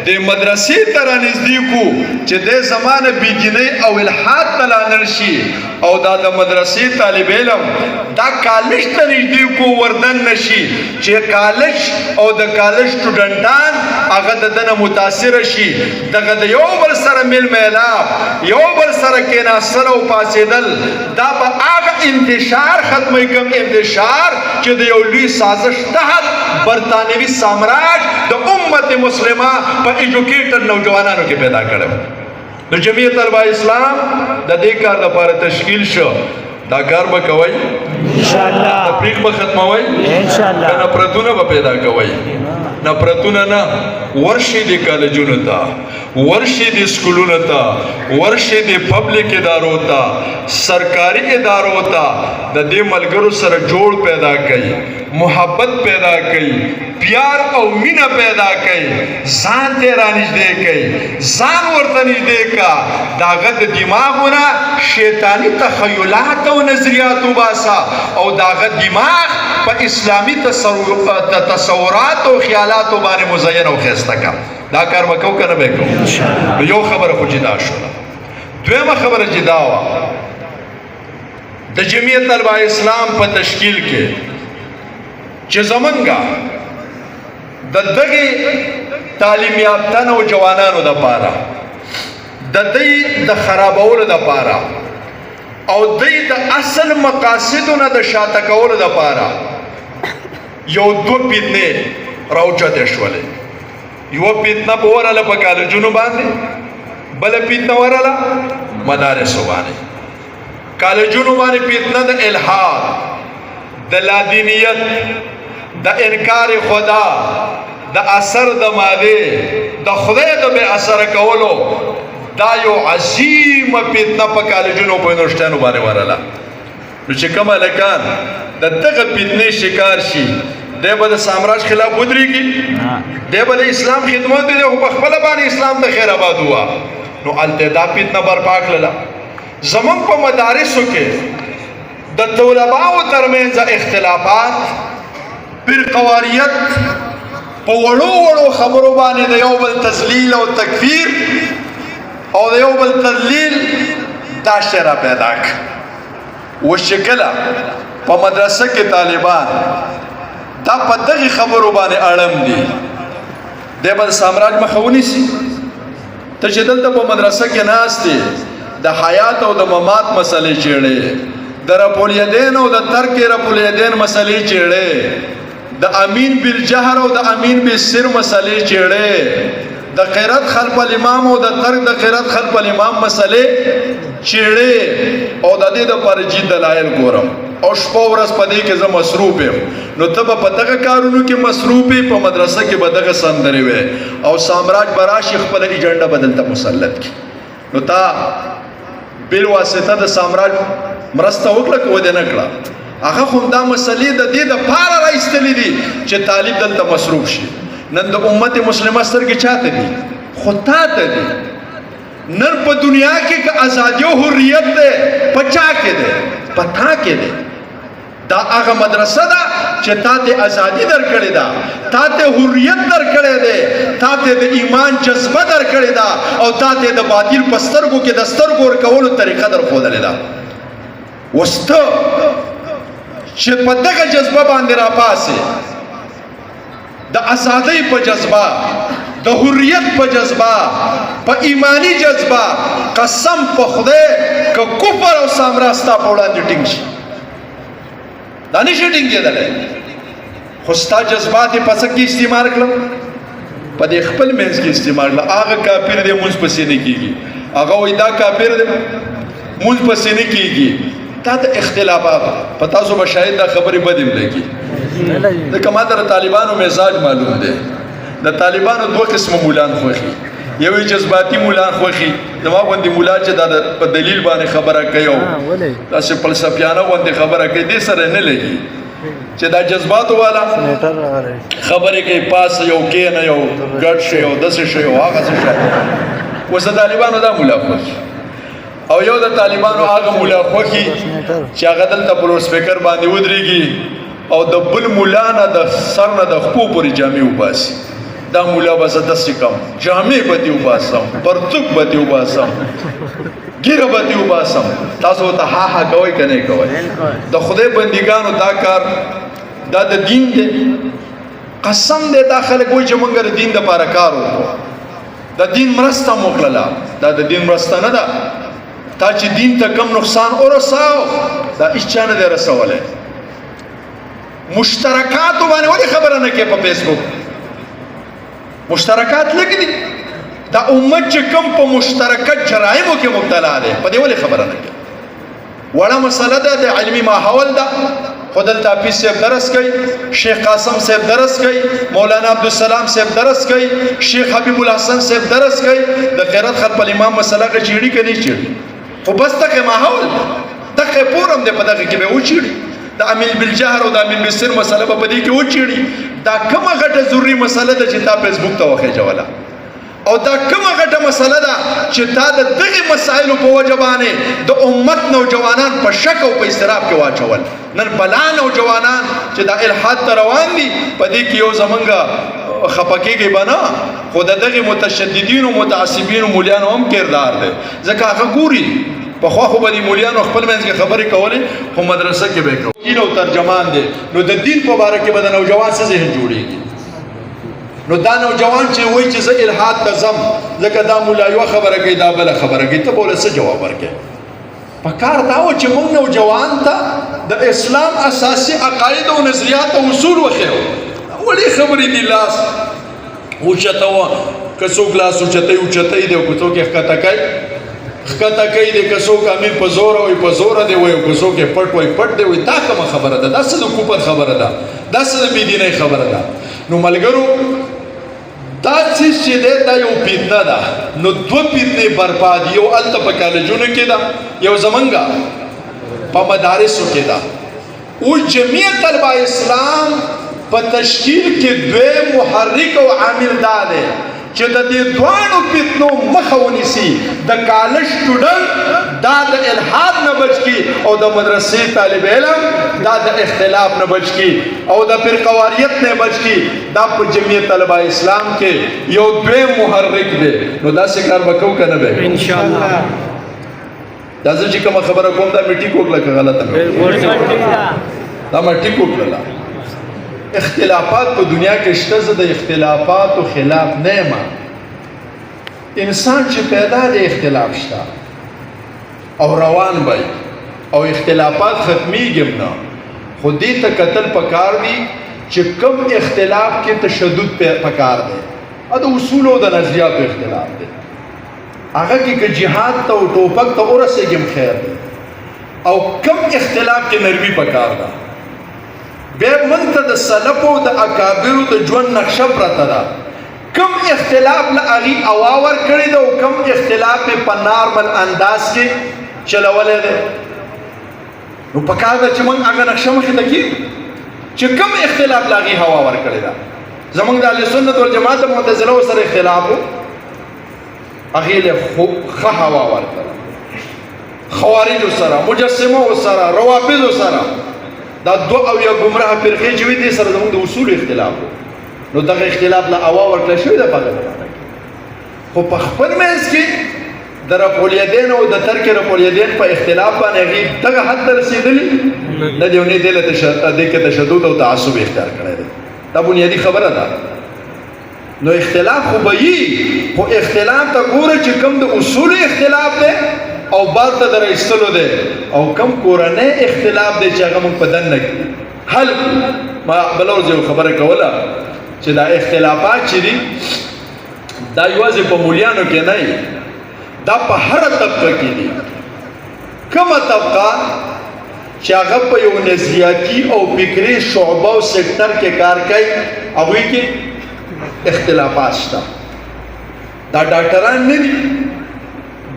د مدرسې ته رانږدې کړو چې دې زمانه بېدینۍ او الحاد ته لا شي او دا د مدرسې طالب علم دا کالج ته نږدې کړو وردن نه شي چې کالج او د کالج سټوډنټان هغه د ده نه متاثره شي، دغه د یو بل سره میل میلاپ، یو بل سره کېناستل او پاڅېدل، دا به هغه انتشار ختموي کوم انتشار چې د یو لوی سازش تحت برطانوي سامراج د امت مسلمه په ایجوکیټر نوجوانانو کې پیدا کړی. د جمعیت طلبه اسلام د دې کار لپاره تشکیل شو. دا کار به کوئ انشاءالله، تفریق به ختموئ انشاءالله، نفرتونه به پیدا کوئ. نفرتونه نه، ورشئ د کالجونو ته، ورشئ د سکولونو ته، ورشئ د پبلک ادارو ته، سرکاري ادارو ته، د دې ملګرو سره جوړ پیدا کوي، محبت پیدا کوي، پیار او مینه پیدا کوي، ځان ته رانږدې کوي، ځان ورته نږدې کا، د هغه د دماغونه شیطاني تخیلات او نظریات وباسه او د هغه دماغ په اسلامي تصورات او خیالاتو باندې مزین او ښایسته کا. دا کار به کوو که نه به کوو؟ یو خبره خو چې دا شوله دویمه خبره چې دا وه د جمعیت طلبه اسلام په تشکیل کې چې زمونږه د دغې تعلیم یافته نوجوانانو دپاره د دوی د خرابولو دپاره او دوی د اصل مقاصدو نه د شاته کولو دپاره یو دوه فتنې راوچتې شولې. یوه فتنه په ورله په کالجونو باندې، بله فتنه ورله مدارسو باندې. کالجونو باندې فتنه د الحاد، د لادینیت، د انکار خدا، د اثر د ماده، د خدای د بے اثر کولو، دا یو عظیم فتنه په کالجونو په یونیورسټیانو باندې ورله. نو چې کوم هلکان د دغه فتنې شکار شي، دی به د سامراج خلاف ودرېږي، دی به د اسلام خدمت دی خو په خپله باندې اسلام ته خیر آباد ووه. نو هلته دا فتنه برپا کړله. زمونږ په مدارسو کې د طلباو ترمنځ اختلافات، فرقواریت، په وړو وړو خبرو باندې د یو بل تذلیل او تکفیر او د یو بل تدلیل دا شی را پیدا کړ. اوس چې کله په مدرسه کې طالبان دا په دغې خبرو باندې اړم دي، دی به د سامراج مخه ونیسي. ته چې دلته په مدرسه کې ناست یې، د حیات او د ممات مسلې چیړې، د رفع الیدین او د ترک رفع الیدین مسلې چیړې، د امین بالجهر او د امین بالسر مسلې چیړې، د قرات خلف الامام او د ترک د قرات خلف الامام مسلې چیړې، او د دې د پر جید دلایل ګورم او شپه ورځ په دې کې زه مصروف یم. نو ته به په دغه کارونو کې مصروف یې، په مدرسه کې به دغه سندرې وې او سامراج به راشي خپله ایجنډه به دلته مسلط کړي. نو تا بالواسطه د سامراج مرسته وکړه که ودې نه کړه؟ هغه خو دا مسلې د دې دپاره راایستلې دي چې طالب دلته مصروف شي. نن د امت مسلمه سترګې چاته دي؟ خو تا ته دي. نن په دنیا کې که ازادي او حریت دی، په چا کې دی؟ په تا کې دی. دا هغه مدرسه ده چې تا ته ازادي درکړې ده، تا ته حریت درکړی دی، تا ته د ایمان جذبه درکړې ده او تا ته د باطل په سترګو کې د سترګو ورکولو طریقه درښودلې ده. اوس ته چې په دغه جذبه باندې راپاسې، د ازادۍ په جذبه، د حریت په جذبه، په ایمانی جذبه، قسم په خدای که کفر او سامراج ستا په وړاندې ټینګ شي، دا نشي ټینګېدلی. خو ستا جذبات یې په څه کې استعمال کړل؟ په دې خپل منځ کې استعمال کړل. هغه کافر دی مونځ پسې نه کېږي، هغه وایي دا کافر دی مونځ پسې نه کېږي. دا د اختلافاتو په تاسو به شاید دا خبرې بد هم لګي، ځکه ما ته د طالبانو مزاج معلوم دی. د طالبانو دوه قسمه مولان خوښي، یو یې جذباتي مولان خوښي، زما غوندې مولا چې دا په دلیل باندې خبره کوي او داسې فلسفیانه غوندې خبره کوي، دې سره نه لګي. چې دا جذباتو والا خبرې کوي، پاس یو کېنه یو ګډ شي او داسې شي او هغه څه شی. اوس د طالبانو دا مولا خوښي، او یو د طالبانو هغه مولا خوښي چې هغه دلته په لوډ سپیکر باندې ودرېږي او د بل مولا نه د سر نه د خپو پورې جامې وباسي. دا مولا به زه داسې کم جامې به دې وباسم، پرتوک به دې وباسم، ګیره به دې وباسم. تاسو ورته ها ها کوئ که نه کوئ؟ د خدای بندګانو دا کار دا د دین دی. قسم دی دا خلک وایي چې موږ د دین دپاره کار وکړو، د دین مرسته مو وکړله. دا د دین مرسته نه ده. تا چې دین ته کم نقصان ورساو، دا هېڅ چا نه دی رسولی. مشترکاتو باندې ولې خبره نه کوې په فیسبوک؟ مشترکات لږ دي. دا امت چې کم په مشترکت جرایمو کې مبتلا دی، په دې ولې خبره نه کوي؟ وړه مسله ده، د علمي ماحول ده. خو دلته حافظ صاحب درس کوي، شیخ قاسم صاحب درس کوي، مولانا عبدالسلام صاحب درس کوي، شیخ حبیب الحسن صاحب درس کوي. د قرات خلف الامام مسله که چیړي که نه چیړي، خو بس دغه ماحول دغه پورم دی، په دغه کې به وچیړي. د امین بالجهر او د امین بالسر مسله به په دې کې وچیړي. دا کومه غټه ضروري مسله ده چې تا فیسبوک ته وخېجوله، او دا کومه غټه مسله ده چې تا د دغې مسایلو په وجه باندې د امت نوجوانان په شک او په اضطراب کې واچول. نن بلا نوجوانان چې دا الحاد ته روان دي، په دې کې یو زمونږ خفه کېږي به نه، خو د دغه متشددین او متعصبین او مولیانو هم کردار دی ځکه هغه ګوري پخوا خو به د مولیانو خپل منځ کې خبرې کولې خو مدرسه کې به یې کول وکیل او ترجمان دی نو د دین په باره کې به د نوجوان څه ذهن جوړېږي نو دا نوجوان چې وایي چې زه الحاد ته ځم ځکه دا مولا یوه خبره کوي دا بله خبره کوي ته به ولې څه جواب ورکوې پکار دا و چې موږ نوجوان ته د اسلام اساسي عقاید او نظریات او اصول وښیو وړې خبرې دي لاس اوچتوه که څوک لاس اوچتوي اوچتوي دی او که څوک یې ښکته کوي ښکته کوي دی که څوک امیر په زوره وایي په زوره دی وایي او که څوک یې پټ وایي پټ دی وایي دا کومه خبره ده دا څه د کوپر خبره ده دا څه د بېدینۍ خبره ده نو ملګرو دا څیز چې دی دا یو فتنه ده نو دوه فتنې برپا دي یو هلته په کالجونو کې ده یو زمونږ په مدارسو کې ده اوس جمعیت طلبه اسلام په تشکیل کې دوی محرک او عامل دا دی چې د دې دواړو فتنو مخه ونیسي د کالج سټوډنټ دا د الحاد نه بچ کی او د مدرسې طالب علم دا د اختلاف نه بچ کی او د فرقواریت نه بچ کی دا په جمعیت طلبه اسلام کې یو دوی محرک دی نو داسې کار به کوو که نه به انشاءالله دا زه چې کومه خبره کوم دا مې ټیک وکړه که غلطه مې دا مې ټیک وکړله اختلافات په دنیا کې شته زه د اختلافاتو خلاف نه یم انسان چې پیدا دی اختلاف شته او روان به او اختلافات ختمیږي نه خو دې ته کتل پکار دي چې کوم اختلاف کې تشدد پکار دی دا د اصولو د نظریاتو اختلاف دی هغه کې که جهاد ته او ټوپک ته ورسېږم خیر دی او کوم اختلاف کې نرمي پکار ده بیا موږ ته د سلفو د اکابرو د ژوند نقشه پرته ده کم اختلاف له هغې هوا ورکړې ده او کم اختلاف یې په نارمل انداز کې چلولی دی نو پکار ده چې موږ هغه نقشه مخې ته کړو چې کم اختلاف له هغې هوا ورکړې ده زموږ د اهل سنت والجماعت د معتزلو سره اختلاف و هغې له ښه هوا ورکړه خوارجو سره مجسمو سره روافضو سره دا دو او یا گمراه فرقې چې وي دې سره زموږ د اصولو اختلاف و نو دغه اختلاف له هوا ورکړه شوې ده په هغه زمانه کې خو په خپل منځ کې د رفع الیدین او د ترک رفع الیدین په اختلاف باندې هغې دغه حد ته رسېدلي نه دی او نه دې کې تشدد او تعصب اختیار کړی دی دا بنیادي خبره ده نو اختلاف خو به وي خو اختلاف ته ګوره چې کوم د اصولو اختلاف دی او بار ته در ایستلو دی او کم کورنۍ اختلاف دی چې هغه موږ په دننه کې حل ما بله ورځ یو خبره کوله چې دا اختلافات چې دي دا یوازې په مولیانو کې نه دا په هره طبقه کې دي کومه طبقه چې هغه په یو نظریاتي او فکري شعبه او سکتر کې کار کوي هغوی کې اختلافات شته دا ډاکټران نه دي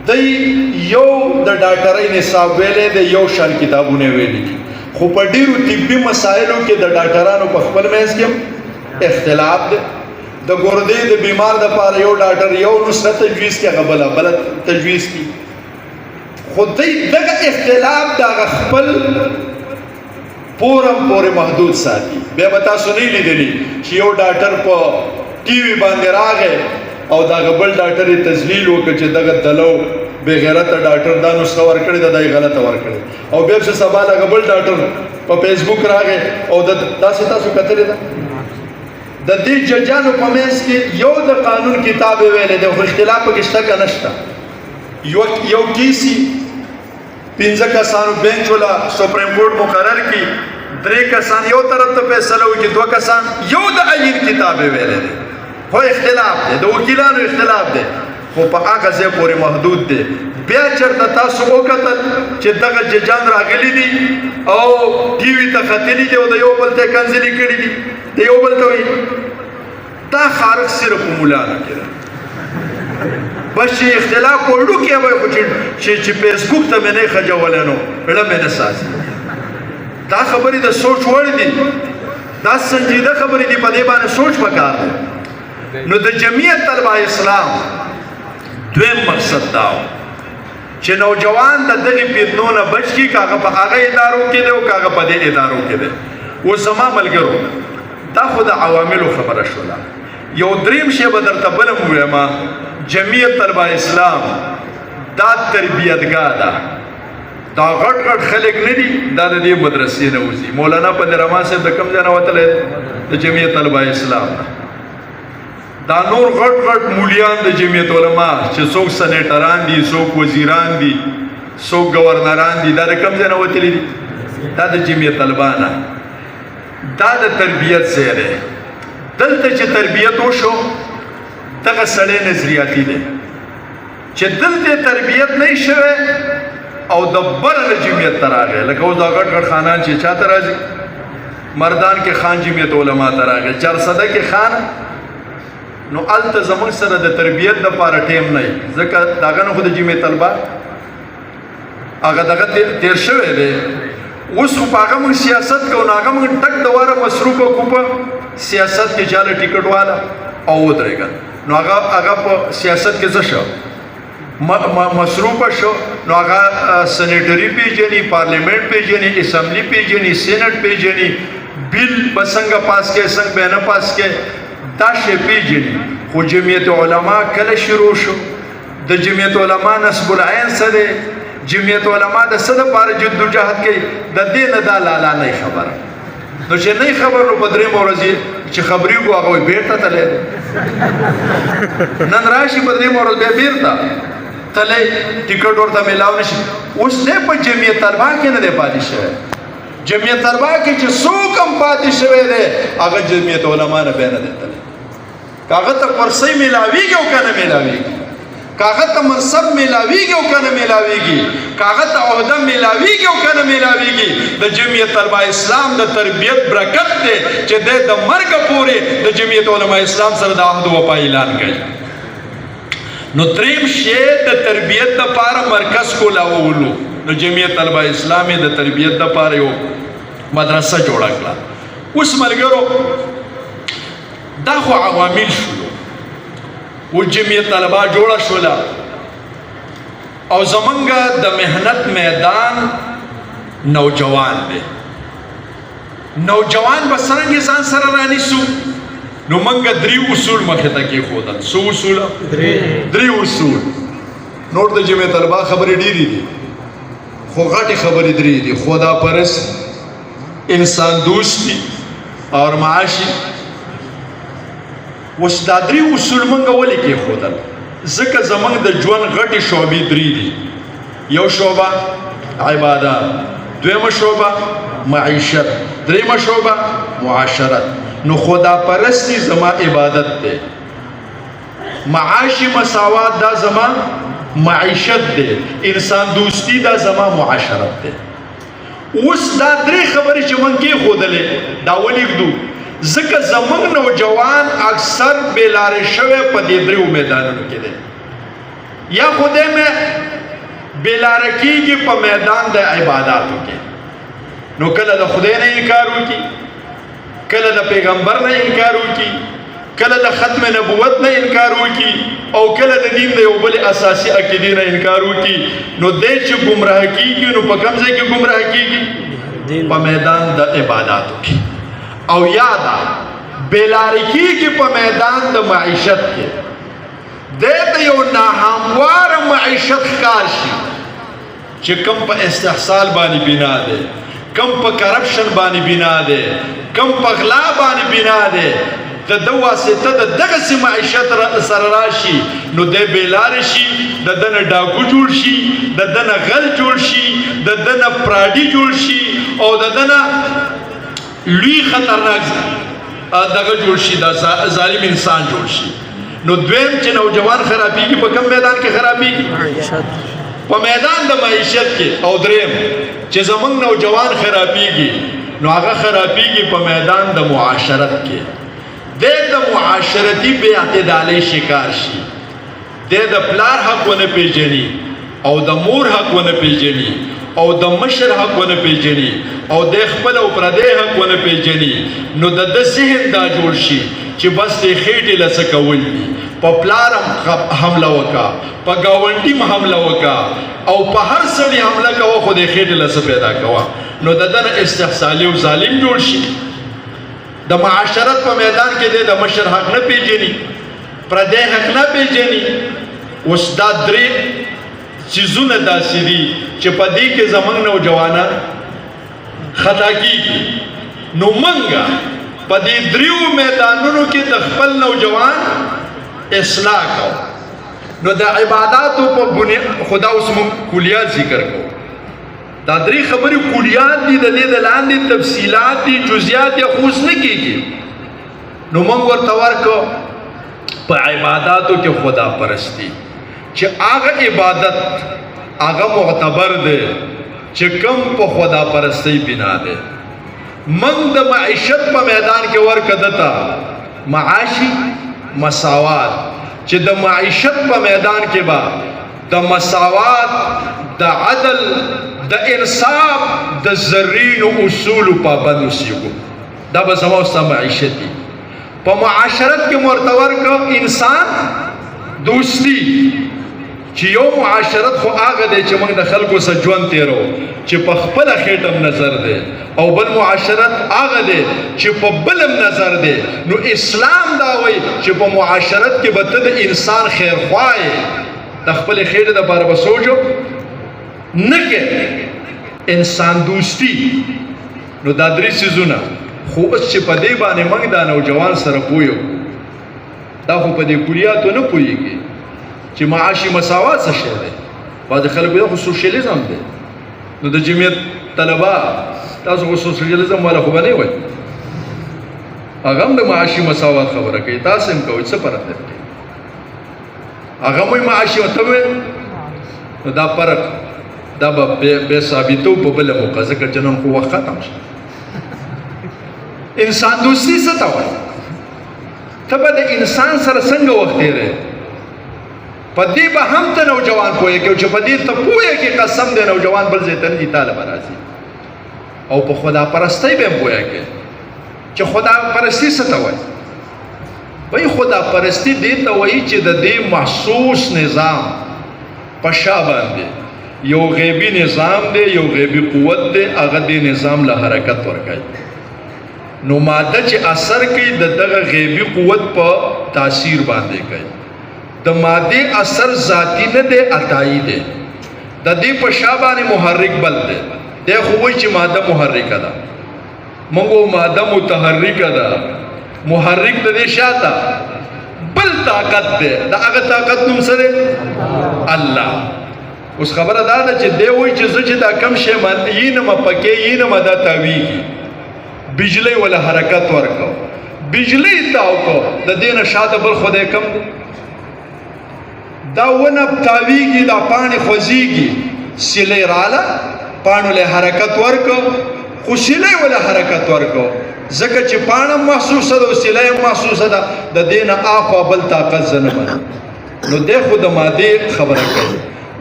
دی یو د ډاکټرۍ نصاب ویلی دی یو شان کتابونه ویلي دي خو په ډېرو طبي مسایلو کې د ډاکټرانو په خپل منځ کې اختلاف دی د ګردې د بیمار دپاره یو ډاکټر یو نسخه تجویز کړي هغه بله تجویز کړي خو دی دغه اختلاف د هغه خپل پورم پورې محدود ساتي بیا به تاسو نه لیدلي چې یو ډاکټر په ټي وي باندې راغی او دا بل ډاکټر یې تذلیل وکړه چې دغه دلو بې غیرته ډاکټر دا نسخه ورکړې ده دا یې غلطه ورکړې او بیا پسې سبا دغه بل ډاکټر په فیسبوک راغی او داسې تاسو کتلې ده د دې ججانو په منځ کې یو د قانون کتاب یې ویلی دی خو اختلاف پکې شته که نشته یو کیسي 15 کسانو بینچ ولا سپریم کورټ مقرر کړي 3 کسان یو طرف ته فیصله وکړي 2 کسان یو د عین کتاب یې ویلی دی خو اختلاف دی د وکیلانو اختلاف دی خو په هغه ځای پورې محدود دی بیا چېرته تاسو وکتل چې دغه ججان راغلي دي او ټي وي ته ختلي دي او د یو بل ته کنځلې کړي دي د یو بل ته وایي دا خارق صرف په مولانو کې ده بس چې اختلاف وړوکی وای خو چې فیسبوک ته مې نه خجولی نو زړه مې نه ساتي دا خبرې د سوچ وړ دي دا سنجیده خبرې دي په دې باندې سوچ پکار دی نو د جمعیت طلبه اسلام دویم مقصد دا و چې نوجوان د دغې فتنو نه بچ کړي که هغه په هغه ادارو کې دی او که هغه په دې ادارو کې دی اوس زما ملګرو دا خو د عواملو خبره شوله یو دریم شی به درته بل هم ووایم جمعیت طلبه اسلام دا تربیتګاه ده دا غټ غټ خلک نه دي دا د دې مدرسې نه وځي مولانا پندرما صاحب د کوم ځای نه وتلی د جمعیت طلبه اسلام نه دا نور غټ غټ مولیان د جمعیت علما چې څوک سنیټران دي څوک وزیران دي څوک گورنران دي دا د کوم ځای نه وتلي دي دا د جمعیت طلبه نه دا د تربیت ځای دی دلته چې تربیت وشو دغه سړی نظریاتي دی چې دلته تربیت نه شوی او د بره له جمعیت ته راغی لکه اوس دا غټ غټ خانان چې چا ته راځي مردان کې خان جمعیت علما ته راغی چارسده کې خان نو هلته زموږ سره د تربیت دپاره ټیم نه وي ځکه دغه نه خو د جمعیت طلبه هغه دغه تیر شوی دی اوس خو په هغه موږ سیاست کوو نو هغه موږ ټک د واره مصروفه کړو په سیاست کې چاله ټیکټ واله او ودرېږه نو هغه په سیاست کې څه شو مصروفه شو نو هغه سنیټري پیژني پارلیمنټ پیژني اسمبلی پیژني سینټ پیژني بیل به څنګه پاس کې څنګه به نه پاس کې دا شی پیژني خو جمعیت علما کله شروع شو د جمعیت علما نسب العین څه دی جمعیت علما د څه دپاره جدوجهد کوي د دې نه دا لالا نه خبره نو چې نه خبر نو په درېیمه ورځ چې خبرې وکړو هغه وایي بېرته تللی دی نن راشي په درېیمه ورځ بیا بېرته تللی ټیکټ ورته میلاو نه شي اوس دی په جمعیت طلبه کې نه دی پاتې شوی جمعیت طلبه کې چې څوک هم پاتې شوی دی هغه جمعیت علما نه بیا نه دی تللی که هغه ته کرسۍ میلاویږي او که نه میلاویږي که هغه ته منصب میلاویږي او که نه میلاویږي که هغه ته عهده میلاویږي او که نه میلاویږي د جمعیت طلبه اسلام د تربیت برکت دی چې دی د مرګه پورې د جمعیت علما اسلام سره د عهد وفا اعلان کوي نو دریم شی د تربیت دپاره مرکز کولاولو نو جمعیت طلبه اسلام د تربیت دپاره یو مدرسه جوړه کړه اوس ملګرو دا خو عوامل شولو و جمعیت طلبه جوړه شوله او زمونږ د محنت میدان نوجوان دی نوجوان به څرنګه ځان سره رانیسو نو موږ درې اصول مخې ته کېښودل څو اصول درې اصول نور د جمعیت طلبه خبرې ډېرې دي خو غټې خبرې درې دي خدا پرست انسان دوستی اور معاشي اوس دا درې اصول موږ ولې کېښودل ځکه زموږ د ژوند غټې شعبې درې دي یو شعبه عبادات دویمه شعبه معیشت دریمه شعبه معاشرت نو خدا پرستی زما عبادت دی معاشی مساوات دا زما معیشت دی انسان دوستی دا زما معاشرت دی اوس دا درې خبرې چې موږ کېښودلې دا ولیږدو ځکه زموږ نوجوان اکثر بېلارې شوی په دې دریو میدانونو کې دی یا خو دی مې بېلاره کېږي په میدان د عباداتو کې نو کله د خدای نه انکار وکړي کله د پیغمبر نه انکار وکړي کله د ختم نبوت نه انکار وکړي او کله د دین د یو بل اساسي عقیدې نه انکار وکړي نو دی چې ګمراه کېږي نو په کوم ځای کې ګمراه کېږي په میدان د عباداتو کې او یادا بېلارې کېږي په میدان د معیشت کې دی ته یو ناهمواره معیشت ښکار شي چې کم په استحصال باندې بنا دی کم په کرپشن باندې بنا دی کم په غلا باندې بنا دی د ده واسطه د دغسې معیشت سره راشي نو دی بېلارې شي د ده نه ډاکو جوړ شي د ده نه غل جوړ شي د ده نه پراډي جوړ شي او د ده نه لوی خطرناک دغه جوړ شي دا ظالم انسان جوړ شي نو دویم چې نوجوان خرابېږي په کوم میدان کې خرابېږي په میدان د معیشت کې او دریم چې زموږ نوجوان خرابېږي نو هغه خرابېږي په میدان د معاشرت کې دی د معاشرتي بې اعتدالۍ شکار شي دی د پلار حق ونه پیژني او د مور حق ونه پیژني او د مشر حق ونه پیژني او د خپل او پردی حق ونه پیژني نو د ده ذهن دا جوړ شي چې بس د خېټې له څه کول دي په پلار حمله وکړه په ګاونډي م حمله وکړه او په هر سړي حمله کوه خو د خېټې له څه پیدا کوه نو د ده نه استحصالي او ظالم جوړ شي د معاشرت په میدان کې دی د مشر حق نه پیژني، پردی حق نه پیژني. اوس دا درې څیزونه داسې دي چې په دې کې زموږ نوجوانان خطا کېږي. نو منګه په دې دریو میدانونو کې د خپل نوجوان اصلاح کوو. نو د عباداتو په بنیاد خدا اوس موږ کلیات ذکر کوو. دا درې خبرې کلیات دي، د دې د لاندې تفصیلات دي، جزئیات یې خو اوس نه کېږي. نو موږ ورته ورکو په عباداتو کې خدا پرستی چې هغه عبادت هغه معتبر دی چې کم په خدا پرستی بنا دی. موږ د معیشت په میدان کې ورکه دته معاشي مساوات چې د معیشت په میدان کې به د مساوات، د عدل، د انصاف، د زرینو اصولو پابند اوسېږو. دا به زما او ستا معیشت وي. په معاشرت کې ورته ورکړه انسان دوستي چې یو معاشرت خو هغه دی چې موږ د خلکو سره ژوند تېرو چې په خپله خېټم نظر دی، او بل معاشرت هغه دی چې په بلم نظر دی. نو اسلام دا وایي چې په معاشرت کې به ته د انسان خیرخوا یې، د خپلې خېټې دپاره به سوچو نه کې انسان دوستی. نو دا درې څیزونه خو اوس چې په دې باندې موږ دا نوجوان سره پوه یو، دا خو په دې کلیاتو نه پوهېږي چې معاشي مساوات څه شی دی. بعضې خلک دا خو سوشلیزم دی. نو د جمعیت طلبه تاسو خو سوشلیزم والا خو به نه وایي، هغه هم د معاشي مساوات خبره کوي، تاسو هم کوئ، څه فرق دی؟ هغه هم وایي معاشي ورته وایي. نو دا فرق دا به بې ثابتو په بله موقع، ځکه چې نن خو وخت ختم شي. انسان دوستي څه ته وایي؟ ته به د انسان سره څنګه وخت تېروې؟ په دې به هم ته نوجوان پوهې کوي چې په دې ته پوهې کې قسم دی نوجوان بل ځای ته نه ځي، تا له به راځي. او په خدا پرستۍ به هم پوهې کوي چې خدا پرستي څه ته وایي. وایي خدا پرستي دې ته وایي چې د دې محسوس نظام په شا باندې یو غیبي نظام دی، یو غیبي قوت دی، هغه دې نظام له حرکت ورکوي. نو ماده چې اثر کوي د دغه غیبي قوت په تاثیر باندې کوي. د ماده اثر ذاتی نه دی، عطایي دی. د دې په شا باندې محرک بل دی. دی خو وایي چې ماده محرکه ده، موږ ماده متحرکه ده. محرک د دې شاته بل طاقت دی، د هغه طاقت نوم څه دی؟ الله. اوس خبره دا ده چې دی وایي چې زه چې دا کم شی یینمه پکې یینمه دا تاویږي. بجلی ولا حرکت ورکو، بجلی تاو کو، د دې نه شاته بل خدای کم دی. دا ونه تاویږي، دا پاڼې خوځېږي، سیلی راله پاڼو له حرکت ورکو، خو سیلی ولا حرکت ورکو، ځکه چې پاڼه محسوسه ده او سیلی هم محسوسه ده. د دې نه اخوا بل طاقت زه نه منم. نو دی خو د مادې خبره کوي،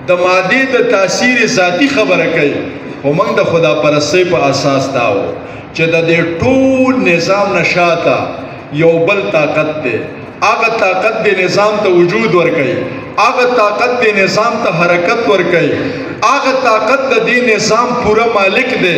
د مادې د تاثیر ذاتي خبره کوي. خو موږ د خدا پرستۍ په اساس دا و چې د دې ټول نظام نه شاته یو بل طاقت دی. هغه طاقت دې نظام ته وجود ورکوي، هغه طاقت دې نظام ته حرکت ورکوي، هغه طاقت د دې نظام پوره مالک دی.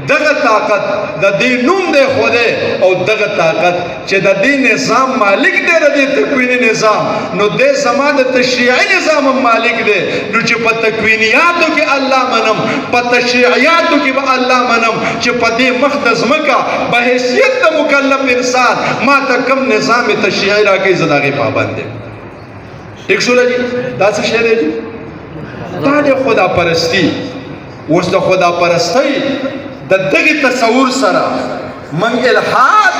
دغه طاقت د دې نوم دی خدای، او دغه طاقت چې د دې نظام مالک دی، د دې تکویني نظام، نو دې زما د تشریعي نظام مالک دی. نو چې په تکوینیاتو کې الله منم، په تشریعیاتو کې به الله منم چې په دې مخ د ځمکه په حیثیت د مکلف انسان ما ته کم نظام تشریعي راکوي، زه د هغې پابند یم. ټیک شوله جي؟ دا څه شی دی جي؟ دا دی خدا پرستی. اوس د خدا پرستی د دغه تصور سره من الحاد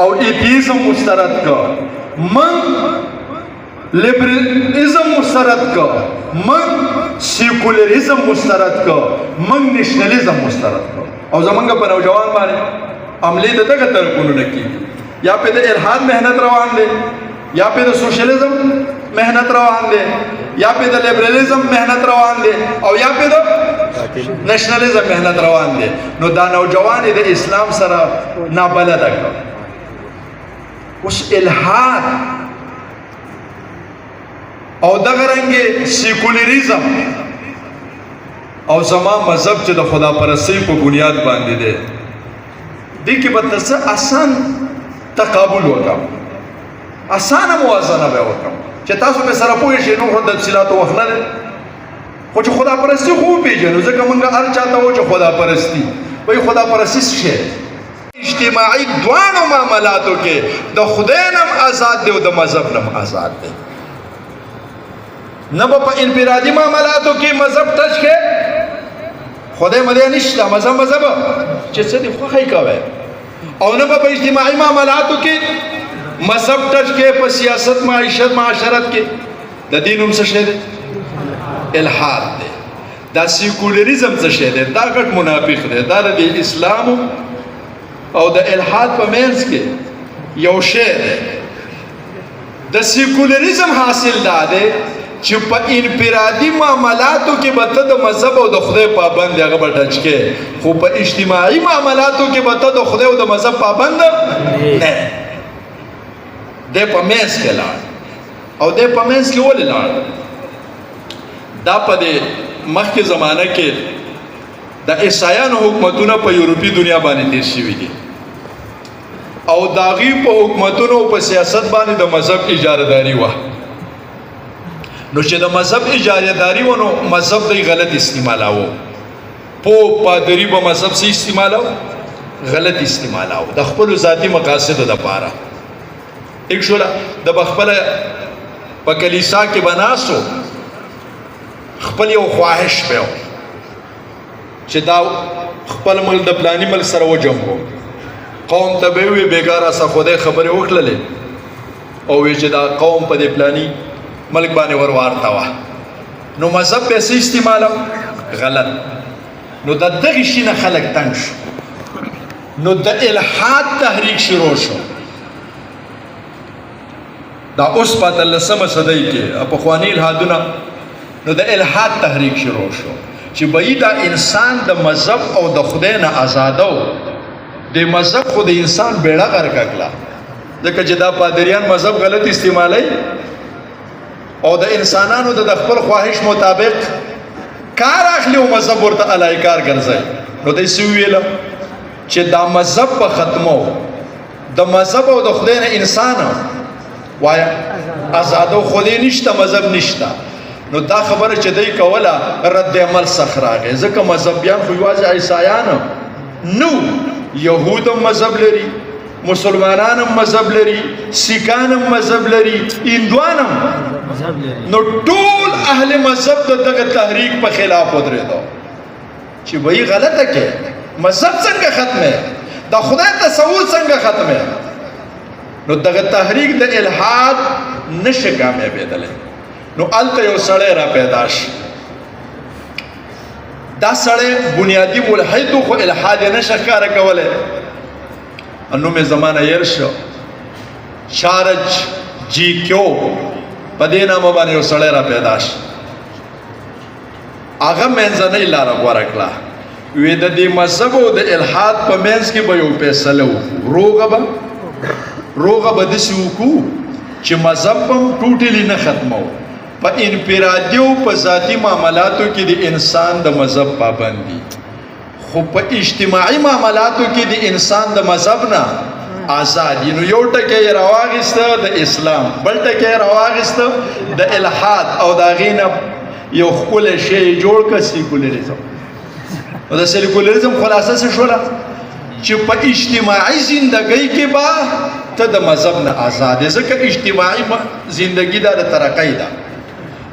او ایتیزم مسترد کو، من لیبرلیزم مسترد کو، من سیکولریزم مسترد کو، من نیشنلیزم مسترد کو. او زمونږ په نوجوان باندې عملې د دغه طرفونو نه کېږي. یا په د الحاد محنت روان دی، یا په د سوشلیزم محنت روان دی، یا په د لیبرلیزم محنت روان دی، او یا په د نیشنلیزم محنت روان دی. نو دا نوجوان د اسلام سره نابلده کړ. اوس الحاد او دغه رنګې سیکولریزم او زما مذهب چې د خدا پرستۍ په بنیاد باندې دی، دې کې به ته څه آسان تقابل وکم اسانه موازنه به وکم چې تاسو به سره پوه شئ نو خو د تفصیلاتو وخت نه دی خو چې خدا پرستی خو وپېژنو ځکه موږ هر چاته وو چې خدا پرستی وایي خدا پرستی څه شی اجتماعي دواړو معاملاتو کې د خدای نم آزاد دی او د مذهب نم آزاد دی نه به په انفرادي معاملاتو کې مذهب ټچ کې خدای مدې نشته مذهب چې څه دی خوښۍ کوي او نه به په اجتماعي معاملاتو کې مذهب ټچ کې په سیاست معیشت معاشرت کې د دین هم څه شی دی الحاد دی دا سیکولریزم څه شی دی دا غټ منافق دی دا د اسلام او د الحاد په منځ کې یو شی دی د سیکولریزم حاصل دا دی چې په انفرادي معاملاتو کې به ته د مذهب او د خدای پابند هغه به ټچ کې خو په اجتماعي معاملاتو کې به ته د خدای او د مذهب پابند نه دی په منځ کې لاړ او دی په منځ کې ولې لاړ دا په دې مخکې زمانه کې د عیسایانو حکومتونه په یورپي دنیا باندې تیر شوي دي او د هغوی په حکومتونو او په سیاست باندې د مذهب اجارهداري وه نو چې د مذهب اجارهداري و نو مذهب دی غلط استعمالاوه پوپ پادري به مذهب سي استعمالاوه غلط استعمالاوه د خپلو ذاتي مقاصدو دپاره ایک شوله د به خپله په کلیسا کې به ناستو خپل یو خواهش به و چې دا خپل ملک د پلاني ملک سره وجنګو قوم ته به وي بېګاره څه خدای خبرې وکړلې او وی چې دا قوم په دې پلاني ملک باندې وروارته وه نو مذهب به څه استعماله غلط نو د دغې شي نه خلک تنګ شو نو د الحاد تحریک شروع شو دا اوس په 18مه صدۍ کې پخواني الحادونه نو د الحاد تحریک شروع شو چې به دا انسان د مذهب او د خدای نه آزادو د مذهب خو د انسان بیړه غرقه کړه ځکه چې دا پادریان مذهب غلط استعمالوي او د انسانانو د خپل خواهش مطابق کار اخلي او مذهب ورته الای کار ګرځي نو دوی څه ویل چې دا مذهب په ختمو د مذهب او د خدای نه انسان وایا آزادو خدای نشته مذهب نشته نو دا خبره چې دوی کوله رد عمل څخه راغی ځکه مذهبیان خو یوازې عیسایان نو یهود هم مذهب لري مسلمانان هم مذهب لري سیکان هم مذهب لري هندوان هم نو ټول اهل مذهب د دغه تحریک په خلاف ودرېدو چې وایي غلطه کې مذهب څنګه ختمه د خدای تصور څنګه ختمه نو دغه تحریک د الحاد نشه کامیابېدلی نو الته یو سړی را پیدا شي دا سړی بنیادي ملحد خو الحاد یې نشه ښکاره کولی نوم یې زمانه یېر شو چارج جی کیو په دې نامه باندې یو سړی را پیدا شي هغه منځنۍ لاره غوره کړه وی د دې مذهب او د الحاد په منځ کې به یو فیصله وکړو روغه به داسې وکړو چې مذهب به ټوټلی نه ختمو په انفرادي او په ذاتي معاملاتو کې د انسان د مذهب پابند دي خو په اجتماعي معاملاتو کې د انسان د مذهب نه آزاد نو یو ټکی یې راواخیسته د اسلام بل ټکی یې راواخیسته د الحاد او د هغې نه یو ښکلی شی یې جوړ کړه سیکولریزم او د سیکولریزم خلاصه څه شوله چې په اجتماعي زندګۍ کې به ته د مذهب نه آزاد یې ځکه اجتماعي زندګي دا د ترقۍ ده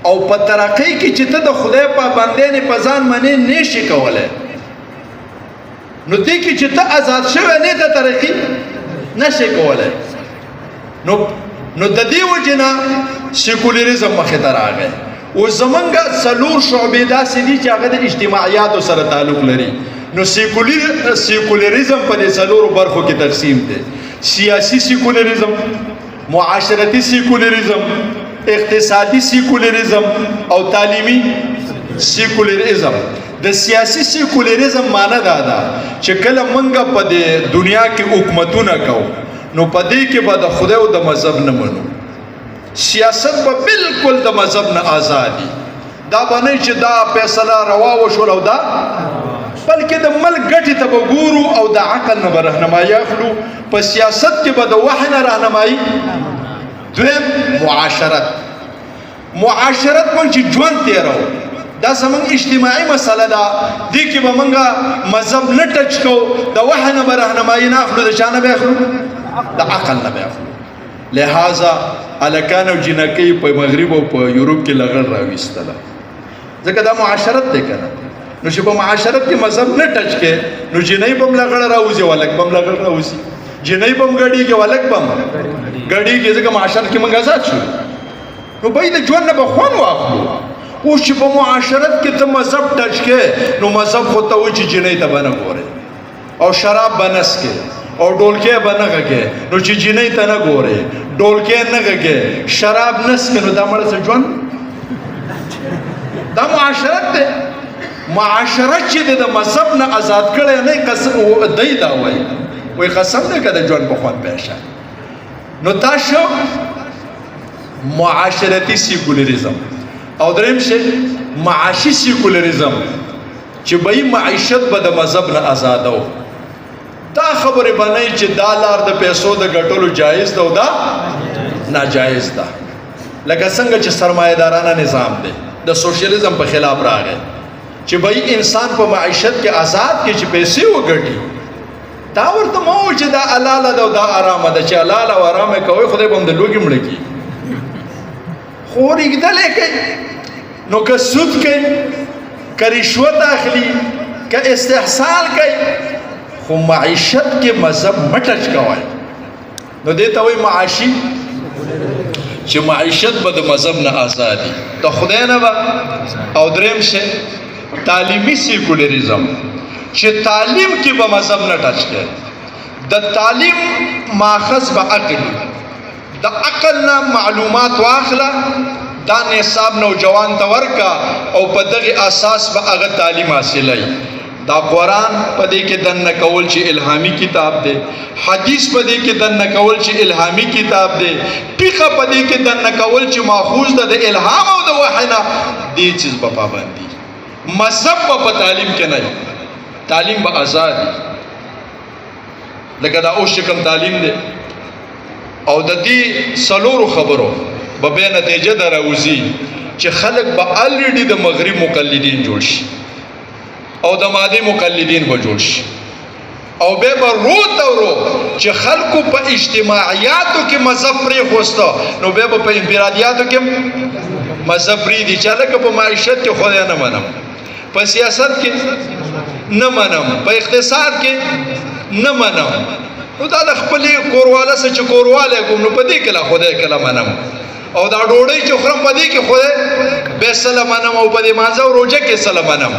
او په ترقۍ کې چې ته د خدای پابندۍ په ځان منې نه شي کولی نو دې کې چې ته آزاد شوی نه ته ترقي نه شي کولی نو د دې وجې نه سیکولریزم مخې ته راغی اوس زمونږ څلور شعبې داسې دي چې هغه د اجتماعیاتو سره تعلق لري نو سیکولریزم په دې څلورو برخو کې تقسیم دی سیاسي سیکولریزم معاشرتي سیکولریزم اقتصادي سیکولریزم او تعلیمي سیکولریزم د سیاسي سیکولریزم معنی دا ده چې کله موږ په دې دنیا کې حکومتونه کوو نو په دې کې به د خدای او د مذهب نه منو سیاست به بالکل د مذهب نه آزادي دا به نه چې دا فیصله روا وشول او دا بلکې د ملک ګټې ته به ګورو او د عقل نه به رهنمایي اخلو. په سیاست کې به د وحی نه رهنمایي. دویم معاشرت موږ چې ژوند تېرو دا زموږ اجتماعي مسله ده. دې کې به موږ مذهب نه ټچ کوو. د وحی نه به رهنمایي نه اخلو. د چا نه به اخلو؟ د عقل نه به اخلو. لہذا هلکان او جنکۍ په مغرب او په یورپ کې لغړ راویستله ځکه دا معاشرت دی که نه. نو چې په معاشرت کې مذهب نه ټچ کې نو جنۍ به هم لغړه راوځي هلک به هم لغړ راوځي. جنۍ به هم ګډېږي هلک به هم ګډېږي ځکه معاشرت کې موږ آزاد شو. نو بای د ژوند نه به خوند واخلو. اوس چې په معاشرت کې ته مذهب ټچ کې نو مذهب خو ته وایي چې جنۍ ته به نه ګورې او شراب به نه څکې او ډولکی به نه غږې. نو چې جنۍ ته نه ګورې ډولکی نه غږې شراب نه څکې نو دا مړه څه ژوند؟ دا معاشرت دی. معاشرت چې د مذهب نه آزاد کړی نه دی دا وایي قسم دی که د ژوند په خوند پیشه. نو دا شو معاشرتی سیکولریزم. او دریم شی معاشي سیکولریزم چې به معیشت به د مذهب نه آزادو. دا خبرې به نه چې دا لار د پیسو د ګټلو جایز ده او دا ناجایز ده. لکه څنګه چې سرمایه‌دارانه نظام دی د سوشلیزم په خلاف راغی چې به انسان په معیشت کې آزاد کې چې پیسې وګټي. دا ورته مه وایه چې دا حلاله ده او دا ارامه ده. چې حلاله او ارامه کوئ خدای به هم د لوږې مړه کړي. خو رېږدلی کوي نو که سود کوي که رشوت اخلي که استحصال کوي خو معیشت کې مذهب مه ټچ کوئ. نو دې ته وایي معاشي چې معیشت به د مذهب نه آزادي د خدای نه به. او دریم شی تعلیمي سیکولریزم چې تعلیم کې به مذهب نه ټچ کوي. د تعلیم ماخذ به عقل د عقل نه معلومات واخله دا نصاب نوجوان ته ورکا او په دغه اساس به هغه تعلیم حاصلوي. دا قرآن په دې کې دننه کول چې الهامي کتاب دی. حدیث په دې کې دننه کول چې الهامي کتاب دی. فقه په دې کې دننه کول چې ماخوذ ده د الهام او د وحی نه. دې چیز به پابندي. مذهب په تعلیم کې نه. تعلیم به آزاد لکه دا اوس چې کوم تعلیم دی او د دې څلورو خبرو به بیا نتیجه ده راوځي چې خلک به الریډي د مغرب مقلدین جوړ شي او د مادي مقلدین به جوړ شي او بیا به رو چې خلکو په اجتماعیاتو کې مذهب پرېښوسته نو بیا به په انفرادیاتو کې مذهب پرېږدي چې هلکه په معیشت کې خدای نه منم په سیاست کې نه منم په اقتصاد کې نه منم نو دا د خپلې کورواله څه چې کوروالی کوم نو په دې کې لا خدای کله منم او دا ډوډۍ چې خورم په دې کې خدای بیا سله منم او په دې مانځه او روژه کې سله منم.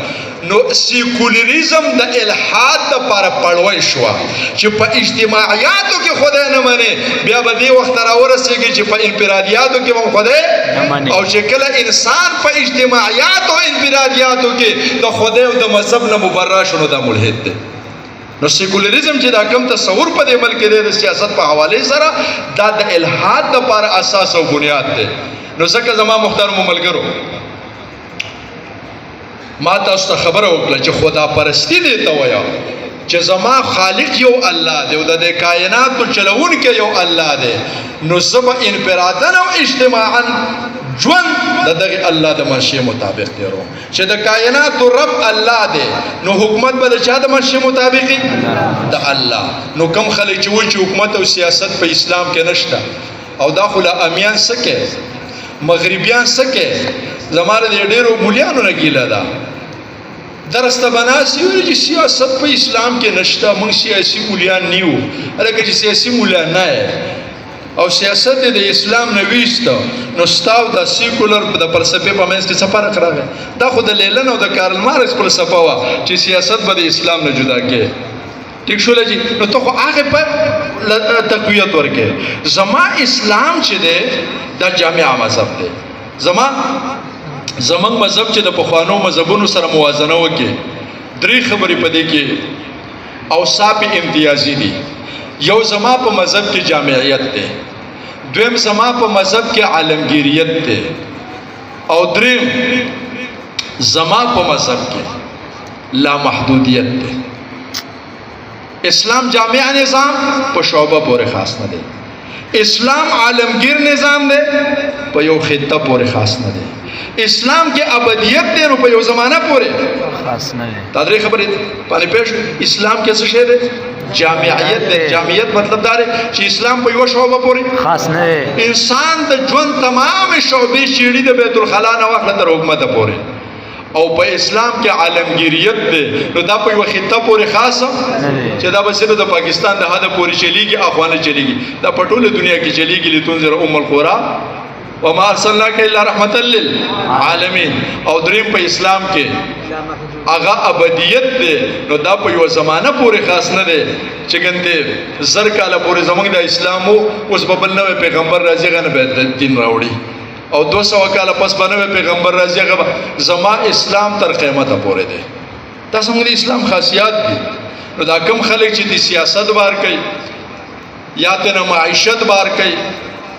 نو سیکولریزم د الحاد دپاره پړوی شوه چې په اجتماعیاتو کې خدای نه منې بیا به دې وخت راورسېږي چې په انفرادیاتو کې هم خدای او چې کله انسان په اجتماعیاتو او انفرادیاتو کې د خدای او د مذهب نه مبرا شو نو دا ملحد دی. نو سیکولریزم چې دا کم تصور په دې ملک کې دی د سیاست په حوالې سره دا د الحاد دپاره اساس او بنیاد دی. نو ځکه زما محترمو ملګرو ما تاسو ته خبره وکړه چې خدا پرستی دې ته وایه چې زما خالق یو الله دی او د دې کائناتو چلوونکی یو الله دی نو زه به انفراداً او اجتماعاً ژوند د دغه الله د منشئ مطابق تېروم چې د کائناتو رب الله دی نو حکومت به د چا د منشئ مطابق د الله. نو کم خلک چې وایي چې حکومت او سیاست په اسلام کې نشته او دا خو له امیان څه کوي مغربیان څه کوي زما د ډېرو مولیانو نه ګیله ده درس ته به ناست وي چې سیاست په اسلام کې نشته موږ سیاسي مولیان نه یو هلکه چې سیاسي مولیان نه او سیاست د اسلام نه ویسته نو ستا او د سیکولر د فلسفې په منځ کې څه فرق راغی. دا خو د لینن او د کارل مارکس فلسفه وه چې سیاست به د اسلام نه جدا کړي. ٹھیک شوله جی نو ته خو هغې په تقویت ورکړې. زما اسلام چې دی دا جامع مذهب دی. زمونږ مذهب چې د پخوانو مذهبونو سره موازنه وکړي درې خبرې په دې کې اوصاف امتیازي دي. یو زما په مذهب کې جامعیت دی دویم زما په مذهب کې عالمگیریت دی او دریم زما په مذهب کې لا محدودیت دی. اسلام جامع نظام په شعبه پورې خاص نه دی. اسلام عالمگیر نظام دی په یو خطه پورې خاص نه دی. اسلام کې ابدیت دی نو په یو زمانہ پورې خاص نه دی. دا درې خبرې باندې پېښ. اسلام کې څه شی دی؟ جامعیت دی. جامعیت مطلب دا دی چې اسلام په یو شعبه پورې خاص نه دی. انسان د ژوند تمام شعبې شیړي د بیت الخلا نه واخله تر حکومت پورې. او په اسلام کې عالمگیریت دی نو دا په یو خطه پورې خاصه چې دا به صرف د پاکستان د حد پورې چلیږي، افغانه چلیږي، دا په ټوله دنیا کې چلیږي. لتنذر ام القرى وما ارسلناک الا رحمتا للعالمین. او دریم په اسلام کې هغه ابدیت دی نو دا په یو زمانہ پورې خاص نه دی چې ګنده زر کاله پورې زمونږ د اسلام اوس په بل نوې پیغمبر راځي غنه به دین راوړي او 200 کاله پس باندې پیغمبر راځي هغه زما اسلام تر قیامت پورې دی. دا څنګه د اسلام خاصیات دي. نو دا کم خلک چې د سیاست بار کوي یا د معیشت بار کوي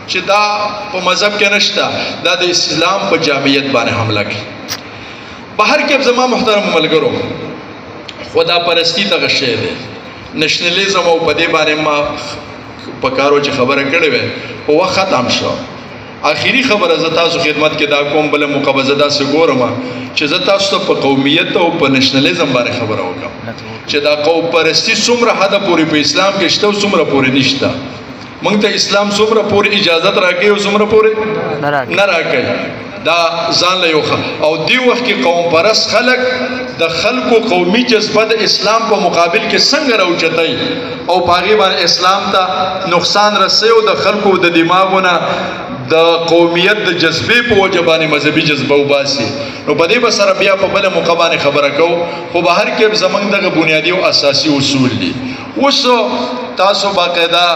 چې دا په مذهب کې نشته، دا د اسلام په جامعیت باندې حمله کوي. بهر کې زما محترم ملګرو خدا پرستی ته غشې ده نشنلیزم او په دې باندې ما پکارو چې خبره کړې وې او وخت ختم شو. آخري خبره زه تاسو خدمت کې دا کوم بل مقبضه دا سګورم چې زه تاسو په قومیت او په نشنلیزم باندې خبره وکم چې دا قوم پرستی څومره حد پورې په اسلام کې شته او څومره پورې نشته. مونږ ته اسلام څومره پورې اجازت راکړي او څومره پورې نه راکړي. دا ځان له یو او دی وخت کې قوم پرست خلک د خلکو قومي جذبه د اسلام په مقابل کې څنګه راوچتای او پاغي باندې اسلام ته نقصان رسي او د خلکو د دماغونه د قومیت د جذبې په وجه باندې مذهبي جذبه وباسي. نو په دې به سره بیا په بل موقع باندې خبره کوو. خو بهر کې زمونږ دغه بنیادی او اساسي اصول دي. اوس تاسو باقاعده